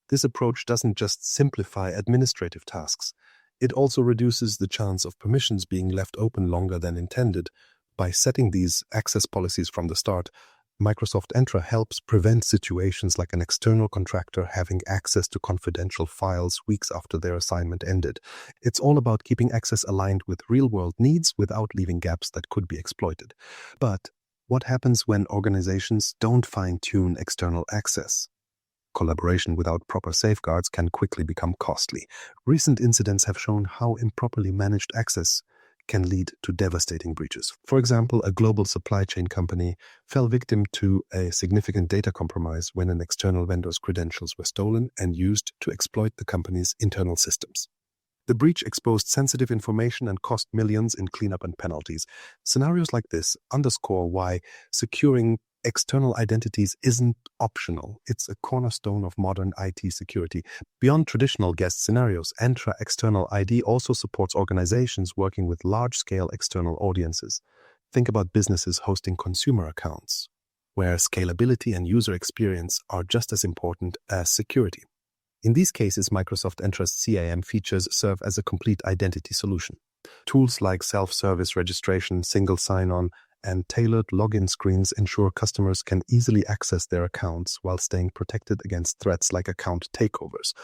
This approach doesn't just simplify administrative tasks, it also reduces the chance of permissions being left open longer than intended. By setting these access policies from the start, Microsoft Entra helps prevent situations like an external contractor having access to confidential files weeks after their assignment ended. It's all about keeping access aligned with real-world needs without leaving gaps that could be exploited. But what happens when organizations don't fine-tune external access? Collaboration without proper safeguards can quickly become costly. Recent incidents have shown how improperly managed access can lead to devastating breaches. For example, a global supply chain company fell victim to a significant data compromise when an external vendor's credentials were stolen and used to exploit the company's internal systems. The breach exposed sensitive information and cost millions in cleanup and penalties. Scenarios like this underscore why securing external identities isn't optional. It's a cornerstone of modern IT security. Beyond traditional guest scenarios, Entra External ID also supports organizations working with large-scale external audiences. Think about businesses hosting consumer accounts, where scalability and user experience are just as important as security. In these cases, Microsoft Entra's CAM features serve as a complete identity solution. Tools like self-service registration, single sign-on, and tailored login screens ensure customers can easily access their accounts while staying protected against threats like account takeovers.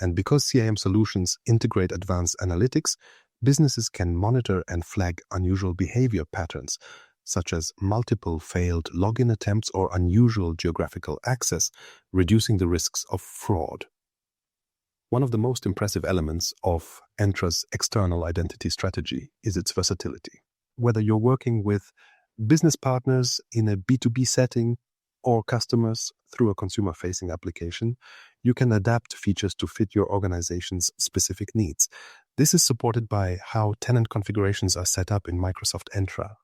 And because CAM solutions integrate advanced analytics, businesses can monitor and flag unusual behavior patterns, such as multiple failed login attempts or unusual geographical access, reducing the risks of fraud. One of the most impressive elements of Entra's external identity strategy is its versatility. Whether you're working with business partners in a B2B setting or customers through a consumer-facing application, you can adapt features to fit your organization's specific needs. This is supported by how tenant configurations are set up in Microsoft Entra.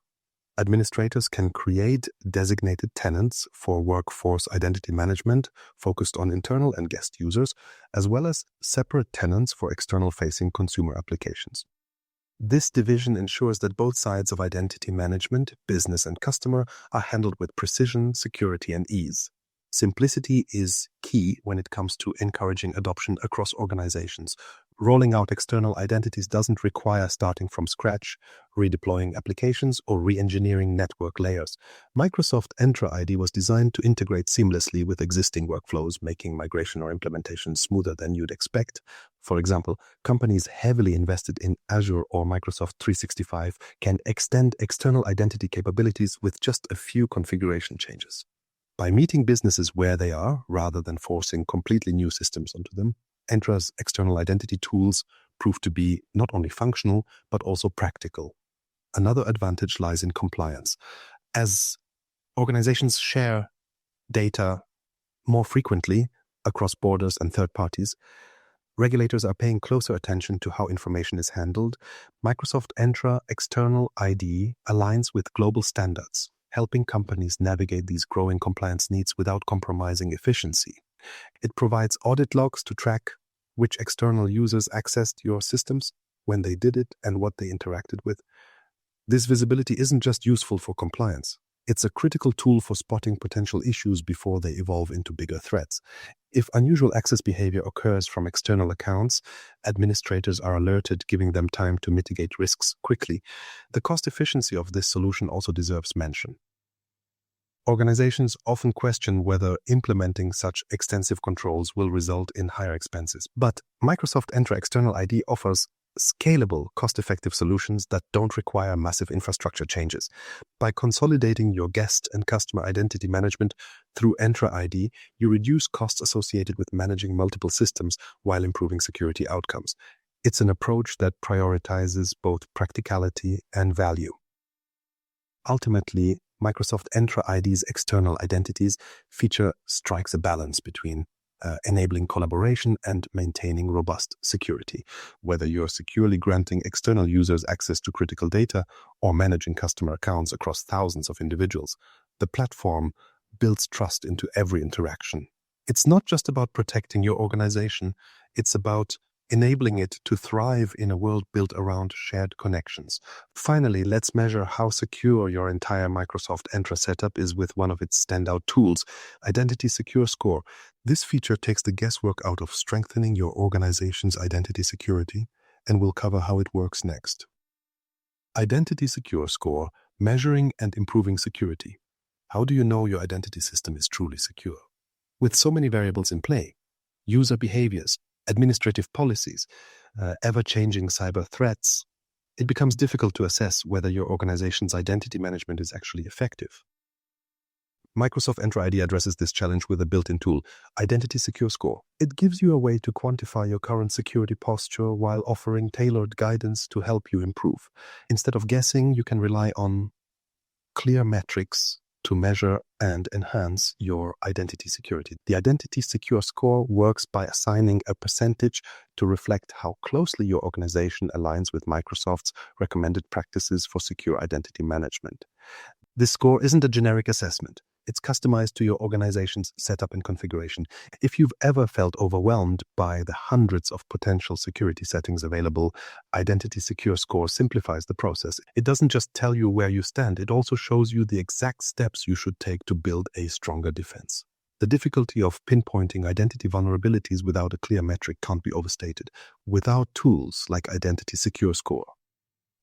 Administrators can create designated tenants for workforce identity management focused on internal and guest users, as well as separate tenants for external-facing consumer applications. This division ensures that both sides of identity management, business and customer, are handled with precision, security, and ease. Simplicity is key key when it comes to encouraging adoption across organizations. Rolling out external identities doesn't require starting from scratch, redeploying applications, or re-engineering network layers. Microsoft Entra ID was designed to integrate seamlessly with existing workflows, making migration or implementation smoother than you'd expect. For example, companies heavily invested in Azure or Microsoft 365 can extend external identity capabilities with just a few configuration changes. By meeting businesses where they are, rather than forcing completely new systems onto them, Entra's external identity tools prove to be not only functional, but also practical. Another advantage lies in compliance. As organizations share data more frequently across borders and third parties, regulators are paying closer attention to how information is handled. Microsoft Entra External ID aligns with global standards, helping companies navigate these growing compliance needs without compromising efficiency. It provides audit logs to track which external users accessed your systems, when they did it, and what they interacted with. This visibility isn't just useful for compliance. It's a critical tool for spotting potential issues before they evolve into bigger threats. If unusual access behavior occurs from external accounts, administrators are alerted, giving them time to mitigate risks quickly. The cost efficiency of this solution also deserves mention. Organizations often question whether implementing such extensive controls will result in higher expenses. But Microsoft Entra External ID offers scalable, cost-effective solutions that don't require massive infrastructure changes. By consolidating your guest and customer identity management through Entra ID, you reduce costs associated with managing multiple systems while improving security outcomes. It's an approach that prioritizes both practicality and value. Ultimately, Microsoft Entra ID's external identities feature strikes a balance between enabling collaboration and maintaining robust security. Whether you're securely granting external users access to critical data or managing customer accounts across thousands of individuals, the platform builds trust into every interaction. It's not just about protecting your organization, it's about enabling it to thrive in a world built around shared connections. Finally, let's measure how secure your entire Microsoft Entra setup is with one of its standout tools, Identity Secure Score. This feature takes the guesswork out of strengthening your organization's identity security, and we'll cover how it works next. Identity Secure Score, measuring and improving security. How do you know your identity system is truly secure? With so many variables in play, user behaviors, administrative policies, ever-changing cyber threats, it becomes difficult to assess whether your organization's identity management is actually effective. Microsoft Entra ID addresses this challenge with a built-in tool, Identity Secure Score. It gives you a way to quantify your current security posture while offering tailored guidance to help you improve. Instead of guessing, you can rely on clear metrics to measure and enhance your identity security. The Identity Secure Score works by assigning a percentage to reflect how closely your organization aligns with Microsoft's recommended practices for secure identity management. This score isn't a generic assessment. It's customized to your organization's setup and configuration. If you've ever felt overwhelmed by the hundreds of potential security settings available, Identity Secure Score simplifies the process. It doesn't just tell you where you stand, it also shows you the exact steps you should take to build a stronger defense. The difficulty of pinpointing identity vulnerabilities without a clear metric can't be overstated. Without tools like Identity Secure Score,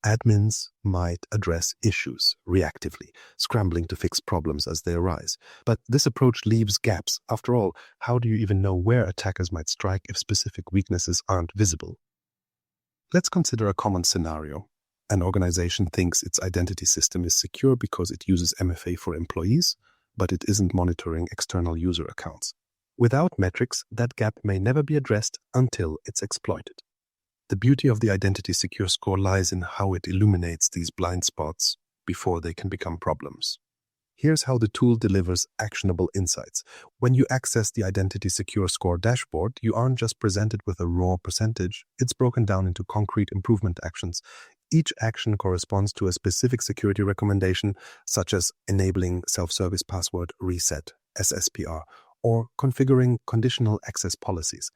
admins might address issues reactively, scrambling to fix problems as they arise. But this approach leaves gaps. After all, how do you even know where attackers might strike if specific weaknesses aren't visible? Let's consider a common scenario. An organization thinks its identity system is secure because it uses MFA for employees, but it isn't monitoring external user accounts. Without metrics, that gap may never be addressed until it's exploited. The beauty of the Identity Secure Score lies in how it illuminates these blind spots before they can become problems. Here's how the tool delivers actionable insights. When you access the Identity Secure Score dashboard, you aren't just presented with a raw percentage, it's broken down into concrete improvement actions. Each action corresponds to a specific security recommendation, such as enabling self-service password reset, SSPR, or configuring conditional access policies.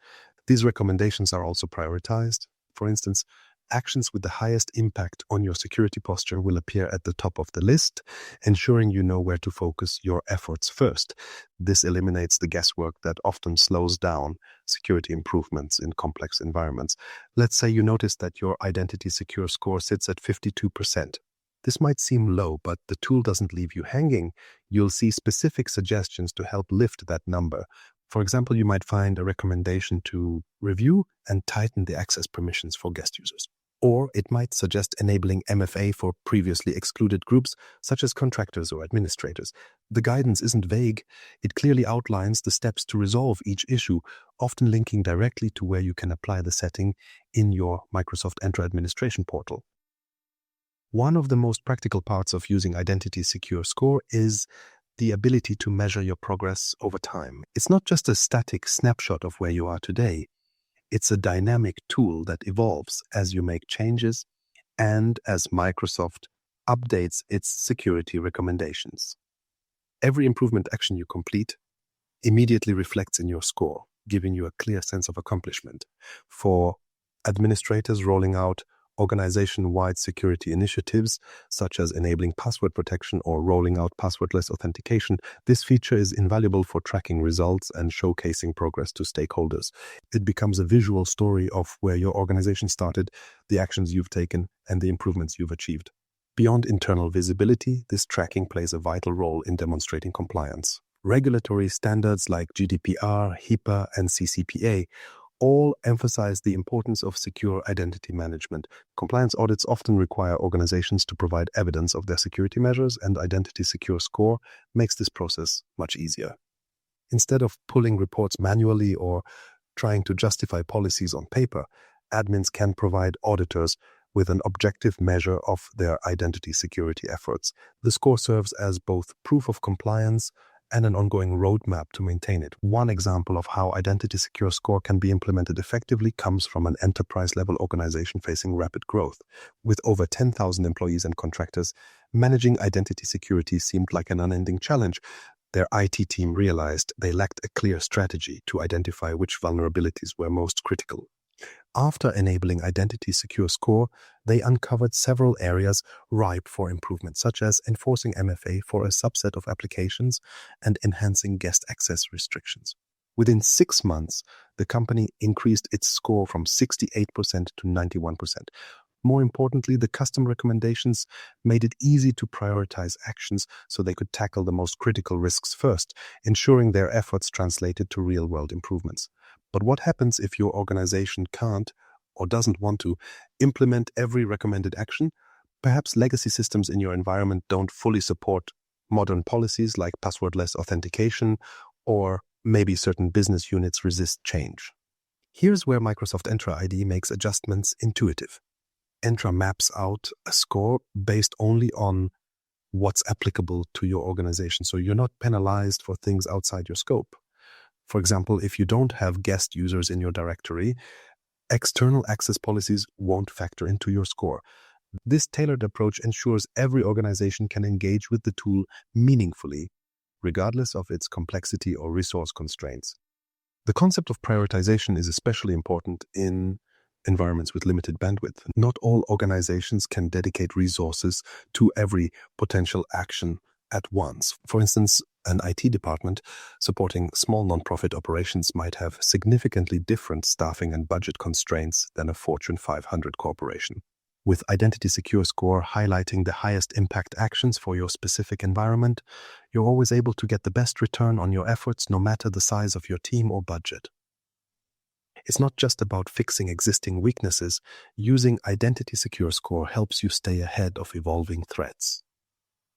These recommendations are also prioritized. For instance, Actions with the highest impact on your security posture will appear at the top of the list, ensuring you know where to focus your efforts first. This eliminates the guesswork that often slows down security improvements in complex environments. Let's say you notice that your identity secure score sits at 52%. This might seem low, but the tool doesn't leave you hanging. You'll see specific suggestions to help lift that number. For example, you might find a recommendation to review and tighten the access permissions for guest users. Or it might suggest enabling MFA for previously excluded groups, such as contractors or administrators. The guidance isn't vague. It clearly outlines the steps to resolve each issue, often linking directly to where you can apply the setting in your Microsoft Entra administration portal. One of the most practical parts of using Identity Secure Score is the ability to measure your progress over time. It's not just a static snapshot of where you are today. It's a dynamic tool that evolves as you make changes and as Microsoft updates its security recommendations. Every improvement action you complete immediately reflects in your score, giving you a clear sense of accomplishment. For administrators rolling out organization-wide security initiatives, such as enabling password protection or rolling out passwordless authentication, this feature is invaluable for tracking results and showcasing progress to stakeholders. It becomes a visual story of where your organization started, the actions you've taken, and the improvements you've achieved. Beyond internal visibility, this tracking plays a vital role in demonstrating compliance. Regulatory standards like GDPR, HIPAA, and CCPA all emphasize the importance of secure identity management. Compliance audits often require organizations to provide evidence of their security measures, and Identity Secure Score makes this process much easier. Instead of pulling reports manually or trying to justify policies on paper, admins can provide auditors with an objective measure of their identity security efforts. The score serves as both proof of compliance and an ongoing roadmap to maintain it. One example of how Identity Secure Score can be implemented effectively comes from an enterprise-level organization facing rapid growth. With over 10,000 employees and contractors, managing identity security seemed like an unending challenge. Their IT team realized they lacked a clear strategy to identify which vulnerabilities were most critical. After enabling Identity Secure Score, they uncovered several areas ripe for improvement, such as enforcing MFA for a subset of applications and enhancing guest access restrictions. Within 6 months, the company increased its score from 68% to 91%. More importantly, the custom recommendations made it easy to prioritize actions so they could tackle the most critical risks first, ensuring their efforts translated to real-world improvements. But what happens if your organization can't or doesn't want to implement every recommended action? Perhaps legacy systems in your environment don't fully support modern policies like passwordless authentication, or maybe certain business units resist change. Here's where Microsoft Entra ID makes adjustments intuitive. Entra maps out a score based only on what's applicable to your organization, so you're not penalized for things outside your scope. For example, if you don't have guest users in your directory, external access policies won't factor into your score. This tailored approach ensures every organization can engage with the tool meaningfully, regardless of its complexity or resource constraints. The concept of prioritization is especially important in environments with limited bandwidth. Not all organizations can dedicate resources to every potential action at once. For instance, an IT department supporting small nonprofit operations might have significantly different staffing and budget constraints than a Fortune 500 corporation. With Identity Secure Score highlighting the highest impact actions for your specific environment, you're always able to get the best return on your efforts no matter the size of your team or budget. It's not just about fixing existing weaknesses. Using Identity Secure Score helps you stay ahead of evolving threats.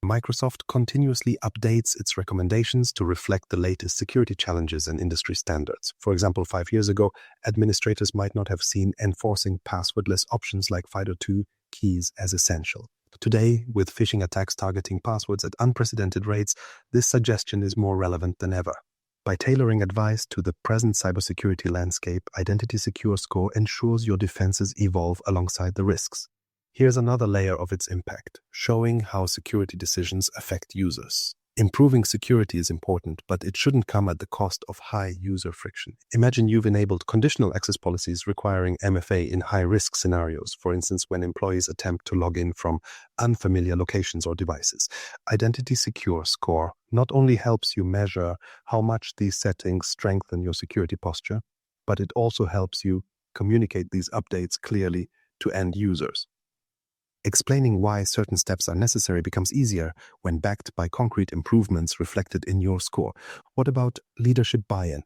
Microsoft continuously updates its recommendations to reflect the latest security challenges and industry standards. For example, 5 years ago, administrators might not have seen enforcing passwordless options like FIDO2 keys as essential. Today, with phishing attacks targeting passwords at unprecedented rates, this suggestion is more relevant than ever. By tailoring advice to the present cybersecurity landscape, Identity Secure Score ensures your defenses evolve alongside the risks. Here's another layer of its impact, showing how security decisions affect users. Improving security is important, but it shouldn't come at the cost of high user friction. Imagine you've enabled conditional access policies requiring MFA in high-risk scenarios, for instance, when employees attempt to log in from unfamiliar locations or devices. Identity Secure Score not only helps you measure how much these settings strengthen your security posture, but it also helps you communicate these updates clearly to end users. Explaining why certain steps are necessary becomes easier when backed by concrete improvements reflected in your score. What about leadership buy-in?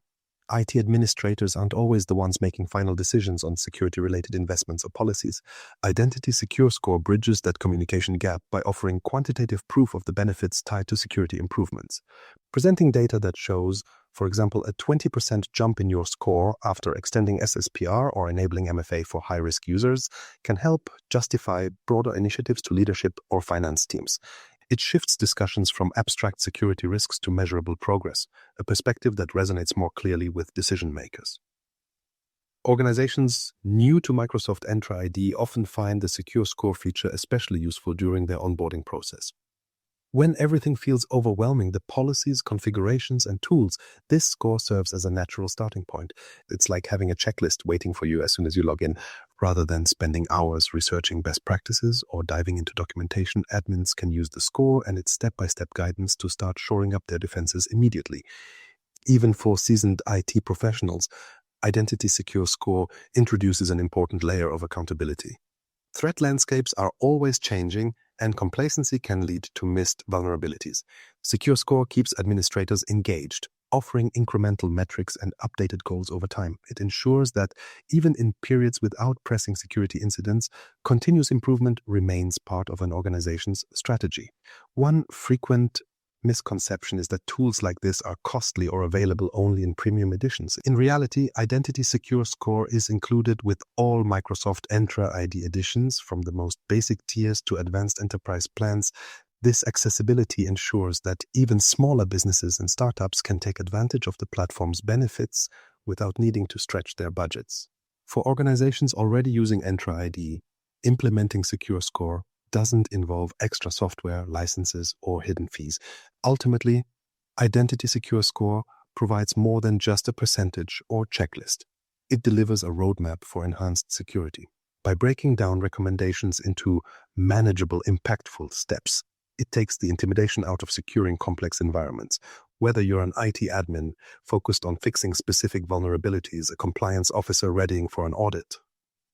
IT administrators aren't always the ones making final decisions on security-related investments or policies. Identity Secure Score bridges that communication gap by offering quantitative proof of the benefits tied to security improvements. Presenting data that shows, for example, a 20% jump in your score after extending SSPR or enabling MFA for high-risk users can help justify broader initiatives to leadership or finance teams. It shifts discussions from abstract security risks to measurable progress, a perspective that resonates more clearly with decision makers. Organizations new to Microsoft Entra ID often find the Secure Score feature especially useful during their onboarding process. When everything feels overwhelming, the policies, configurations, and tools, this score serves as a natural starting point. It's like having a checklist waiting for you as soon as you log in. Rather than spending hours researching best practices or diving into documentation, admins can use the score and its step-by-step guidance to start shoring up their defenses immediately. Even for seasoned IT professionals, Identity Secure Score introduces an important layer of accountability. Threat landscapes are always changing, and complacency can lead to missed vulnerabilities. Secure Score keeps administrators engaged, offering incremental metrics and updated goals over time. It ensures that even in periods without pressing security incidents, continuous improvement remains part of an organization's strategy. One frequent misconception is that tools like this are costly or available only in premium editions. In reality, Identity Secure Score is included with all Microsoft Entra ID editions, from the most basic tiers to advanced enterprise plans. This accessibility ensures that even smaller businesses and startups can take advantage of the platform's benefits without needing to stretch their budgets. For organizations already using Entra ID, implementing Secure Score doesn't involve extra software, licenses, or hidden fees. Ultimately, Identity Secure Score provides more than just a percentage or checklist. It delivers a roadmap for enhanced security. By breaking down recommendations into manageable, impactful steps, it takes the intimidation out of securing complex environments. Whether you're an IT admin focused on fixing specific vulnerabilities, a compliance officer readying for an audit,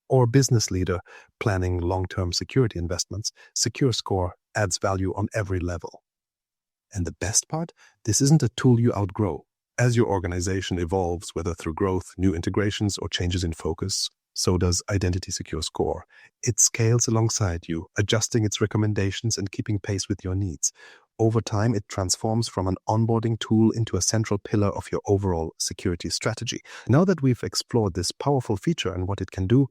or a business leader planning long-term security investments, Secure Score adds value on every level. And the best part? This isn't a tool you outgrow. As your organization evolves, whether through growth, new integrations, or changes in focus, so does Identity Secure Score. It scales alongside you, adjusting its recommendations and keeping pace with your needs. Over time, it transforms from an onboarding tool into a central pillar of your overall security strategy. Now that we've explored this powerful feature and what it can do,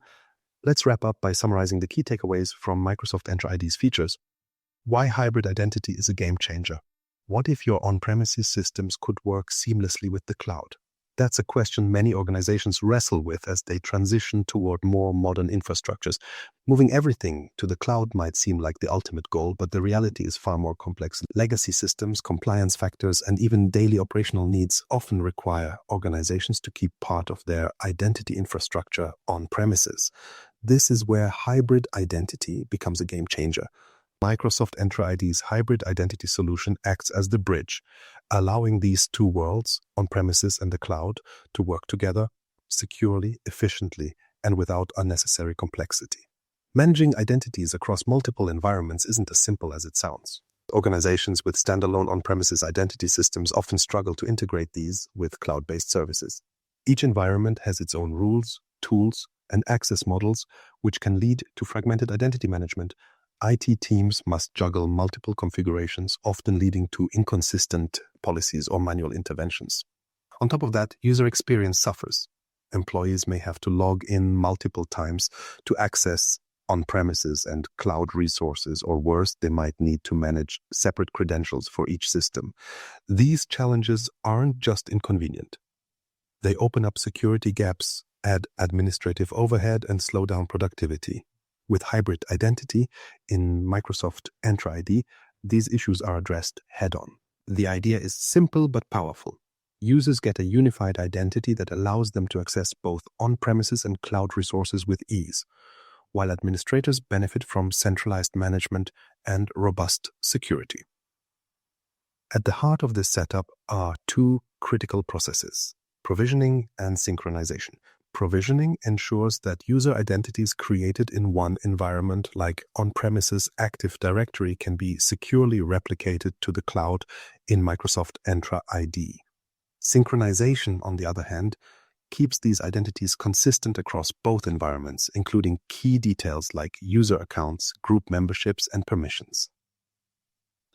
let's wrap up by summarizing the key takeaways from Microsoft Entra ID's features. Why hybrid identity is a game changer. What if your on-premises systems could work seamlessly with the cloud? That's a question many organizations wrestle with as they transition toward more modern infrastructures. Moving everything to the cloud might seem like the ultimate goal, but the reality is far more complex. Legacy systems, compliance factors, and even daily operational needs often require organizations to keep part of their identity infrastructure on-premises. This is where hybrid identity becomes a game changer. Microsoft Entra ID's hybrid identity solution acts as the bridge, allowing these two worlds, on-premises and the cloud, to work together securely, efficiently, and without unnecessary complexity. Managing identities across multiple environments isn't as simple as it sounds. Organizations with standalone on-premises identity systems often struggle to integrate these with cloud-based services. Each environment has its own rules, tools, and access models, which can lead to fragmented identity management. IT teams must juggle multiple configurations, often leading to inconsistent policies or manual interventions. On top of that, user experience suffers. Employees may have to log in multiple times to access on-premises and cloud resources, or worse, they might need to manage separate credentials for each system. These challenges aren't just inconvenient. They open up security gaps, add administrative overhead, and slow down productivity. With hybrid identity in Microsoft Entra ID, these issues are addressed head-on. The idea is simple but powerful. Users get a unified identity that allows them to access both on-premises and cloud resources with ease, while administrators benefit from centralized management and robust security. At the heart of this setup are two critical processes: provisioning and synchronization. Provisioning ensures that user identities created in one environment, like on-premises Active Directory, can be securely replicated to the cloud in Microsoft Entra ID. Synchronization, on the other hand, keeps these identities consistent across both environments, including key details like user accounts, group memberships, and permissions.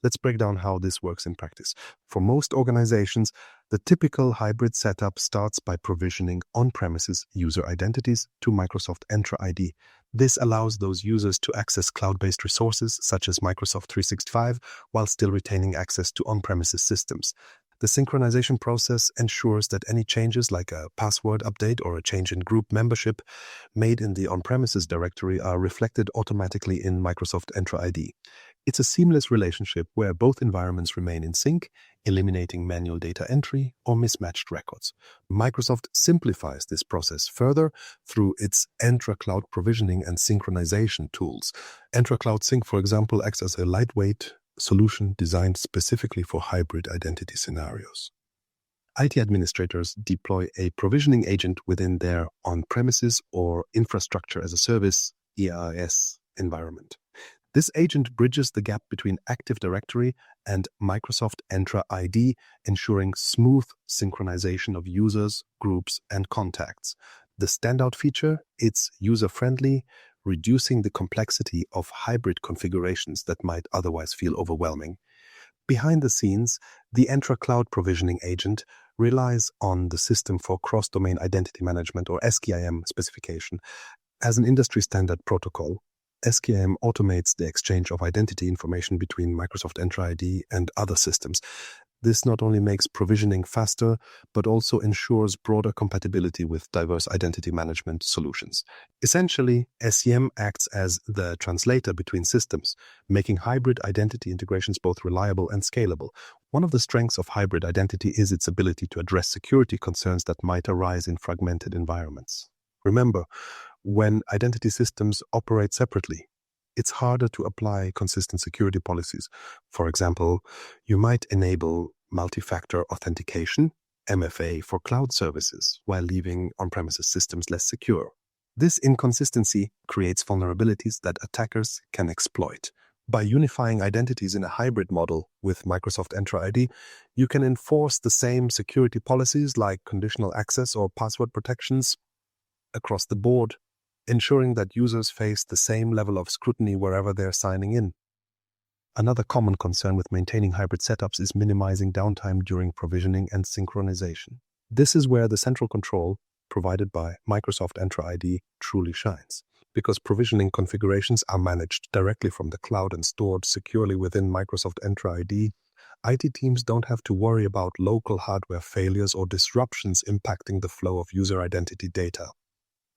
Let's break down how this works in practice. For most organizations, the typical hybrid setup starts by provisioning on-premises user identities to Microsoft Entra ID. This allows those users to access cloud-based resources such as Microsoft 365 while still retaining access to on-premises systems. The synchronization process ensures that any changes like a password update or a change in group membership made in the on-premises directory are reflected automatically in Microsoft Entra ID. It's a seamless relationship where both environments remain in sync, eliminating manual data entry or mismatched records. Microsoft simplifies this process further through its Entra Cloud provisioning and synchronization tools. Entra Cloud Sync, for example, acts as a lightweight solution designed specifically for hybrid identity scenarios. IT administrators deploy a provisioning agent within their on-premises or infrastructure as a service (EAS) environment. This agent bridges the gap between Active Directory and Microsoft Entra ID, ensuring smooth synchronization of users, groups, and contacts. The standout feature: it's user-friendly, reducing the complexity of hybrid configurations that might otherwise feel overwhelming. Behind the scenes, the Entra Cloud Provisioning Agent relies on the System for Cross-Domain Identity Management, or SCIM, specification. As an industry-standard protocol, SCIM automates the exchange of identity information between Microsoft Entra ID and other systems. This not only makes provisioning faster, but also ensures broader compatibility with diverse identity management solutions. Essentially, SCIM acts as the translator between systems, making hybrid identity integrations both reliable and scalable. One of the strengths of hybrid identity is its ability to address security concerns that might arise in fragmented environments. Remember, when identity systems operate separately, it's harder to apply consistent security policies. For example, you might enable multifactor authentication, MFA, for cloud services while leaving on-premises systems less secure. This inconsistency creates vulnerabilities that attackers can exploit. By unifying identities in a hybrid model with Microsoft Entra ID, you can enforce the same security policies like conditional access or password protections across the board, ensuring that users face the same level of scrutiny wherever they're signing in. Another common concern with maintaining hybrid setups is minimizing downtime during provisioning and synchronization. This is where the central control provided by Microsoft Entra ID truly shines. Because provisioning configurations are managed directly from the cloud and stored securely within Microsoft Entra ID, IT teams don't have to worry about local hardware failures or disruptions impacting the flow of user identity data.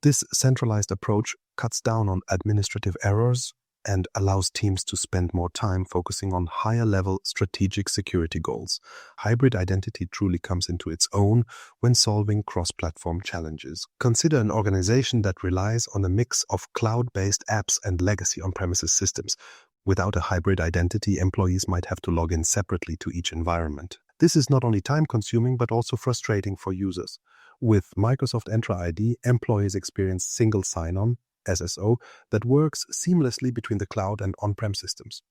This centralized approach cuts down on administrative errors and allows teams to spend more time focusing on higher-level strategic security goals. Hybrid identity truly comes into its own when solving cross-platform challenges. Consider an organization that relies on a mix of cloud-based apps and legacy on-premises systems. Without a hybrid identity, employees might have to log in separately to each environment. This is not only time-consuming but also frustrating for users. With Microsoft Entra ID, employees experience single sign-on, SSO, that works seamlessly between the cloud and on-prem systems.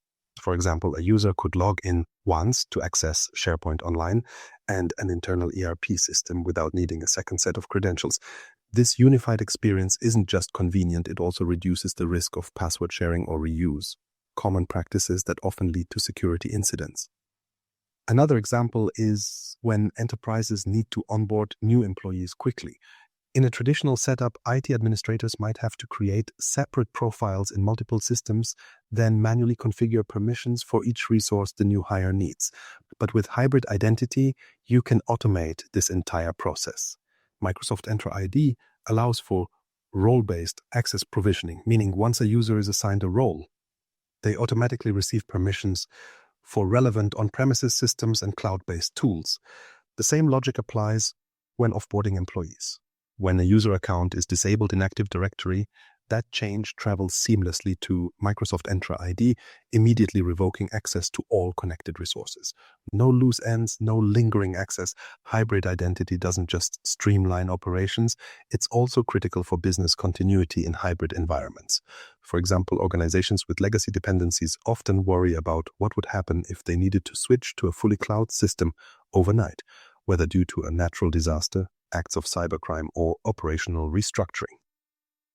For example, a user could log in once to access SharePoint Online and an internal ERP system without needing a second set of credentials. This unified experience isn't just convenient, it also reduces the risk of password sharing or reuse, common practices that often lead to security incidents. Another example is when enterprises need to onboard new employees quickly. In a traditional setup, IT administrators might have to create separate profiles in multiple systems, then manually configure permissions for each resource the new hire needs. But with hybrid identity, you can automate this entire process. Microsoft Entra ID allows for role-based access provisioning, meaning once a user is assigned a role, they automatically receive permissions for relevant on-premises systems and cloud-based tools. The same logic applies when offboarding employees. When a user account is disabled in Active Directory, that change travels seamlessly to Microsoft Entra ID, immediately revoking access to all connected resources. No loose ends, no lingering access. Hybrid identity doesn't just streamline operations, it's also critical for business continuity in hybrid environments. For example, organizations with legacy dependencies often worry about what would happen if they needed to switch to a fully cloud system overnight, whether due to a natural disaster, acts of cybercrime, or operational restructuring.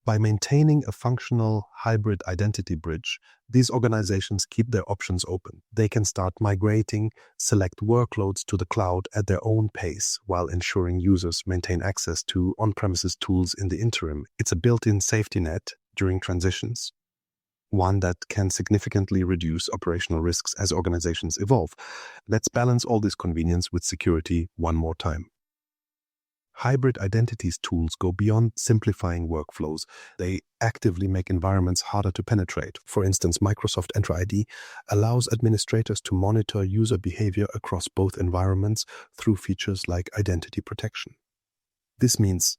By maintaining a functional hybrid identity bridge, these organizations keep their options open. They can start migrating, select workloads to the cloud at their own pace while ensuring users maintain access to on-premises tools in the interim. It's a built-in safety net during transitions, one that can significantly reduce operational risks as organizations evolve. Let's balance all this convenience with security one more time. Hybrid identities tools go beyond simplifying workflows. They actively make environments harder to penetrate. For instance, Microsoft Entra ID allows administrators to monitor user behavior across both environments through features like identity protection. This means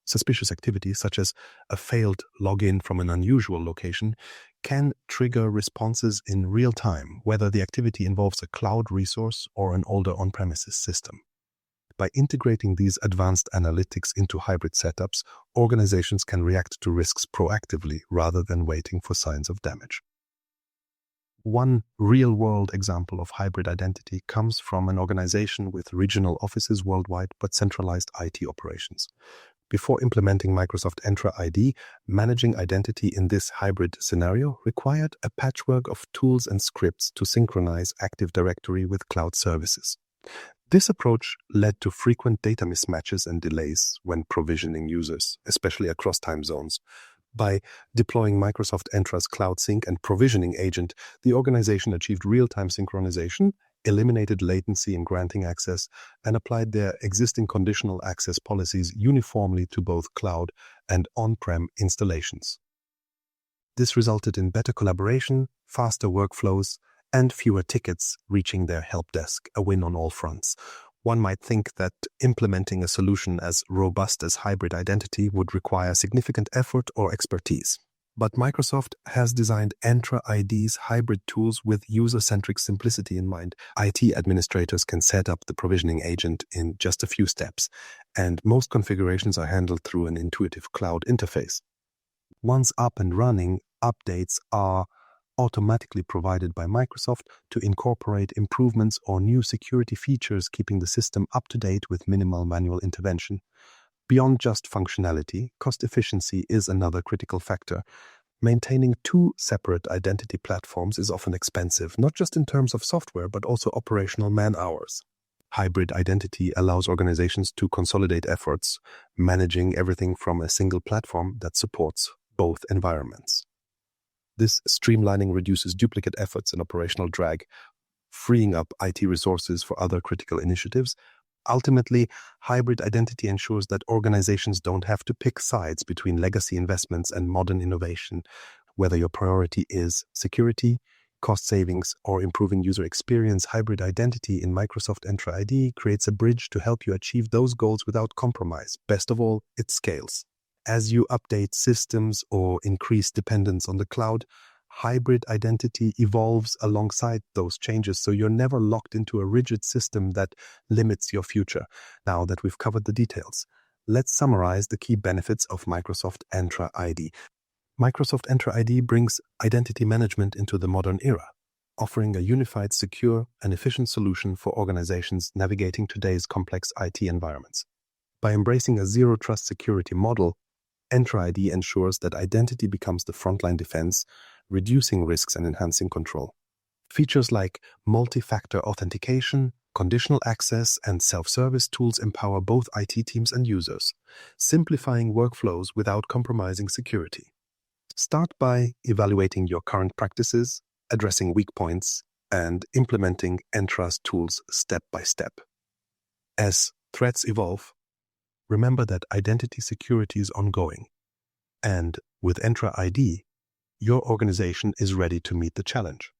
suspicious activity, such as a failed login from an unusual location, can trigger responses in real time, whether the activity involves a cloud resource or an older on-premises system. By integrating these advanced analytics into hybrid setups, organizations can react to risks proactively rather than waiting for signs of damage. One real-world example of hybrid identity comes from an organization with regional offices worldwide but centralized IT operations. Before implementing Microsoft Entra ID, managing identity in this hybrid scenario required a patchwork of tools and scripts to synchronize Active Directory with cloud services. This approach led to frequent data mismatches and delays when provisioning users, especially across time zones. By deploying Microsoft Entra's Cloud Sync and provisioning agent, the organization achieved real-time synchronization, eliminated latency in granting access, and applied their existing conditional access policies uniformly to both cloud and on-prem installations. This resulted in better collaboration, faster workflows, and fewer tickets reaching their help desk, a win on all fronts. One might think that implementing a solution as robust as hybrid identity would require significant effort or expertise. But Microsoft has designed Entra ID's hybrid tools with user-centric simplicity in mind. IT administrators can set up the provisioning agent in just a few steps, and most configurations are handled through an intuitive cloud interface. Once up and running, updates are automatically provided by Microsoft to incorporate improvements or new security features, keeping the system up to date with minimal manual intervention. Beyond just functionality, cost efficiency is another critical factor. Maintaining two separate identity platforms is often expensive, not just in terms of software, but also operational man-hours. Hybrid identity allows organizations to consolidate efforts, managing everything from a single platform that supports both environments. This streamlining reduces duplicate efforts and operational drag, freeing up IT resources for other critical initiatives. Ultimately, hybrid identity ensures that organizations don't have to pick sides between legacy investments and modern innovation. Whether your priority is security, cost savings, or improving user experience, hybrid identity in Microsoft Entra ID creates a bridge to help you achieve those goals without compromise. Best of all, it scales. As you update systems or increase dependence on the cloud, hybrid identity evolves alongside those changes, so you're never locked into a rigid system that limits your future. Now that we've covered the details, let's summarize the key benefits of Microsoft Entra ID. Microsoft Entra ID brings identity management into the modern era, offering a unified, secure, and efficient solution for organizations navigating today's complex IT environments. By embracing a zero-trust security model, Entra ID ensures that identity becomes the frontline defense, reducing risks and enhancing control. Features like multifactor authentication, conditional access, and self-service tools empower both IT teams and users, simplifying workflows without compromising security. Start by evaluating your current practices, addressing weak points, and implementing Entra's tools step by step. As threats evolve, remember that identity security is ongoing, and with Entra ID, your organization is ready to meet the challenge.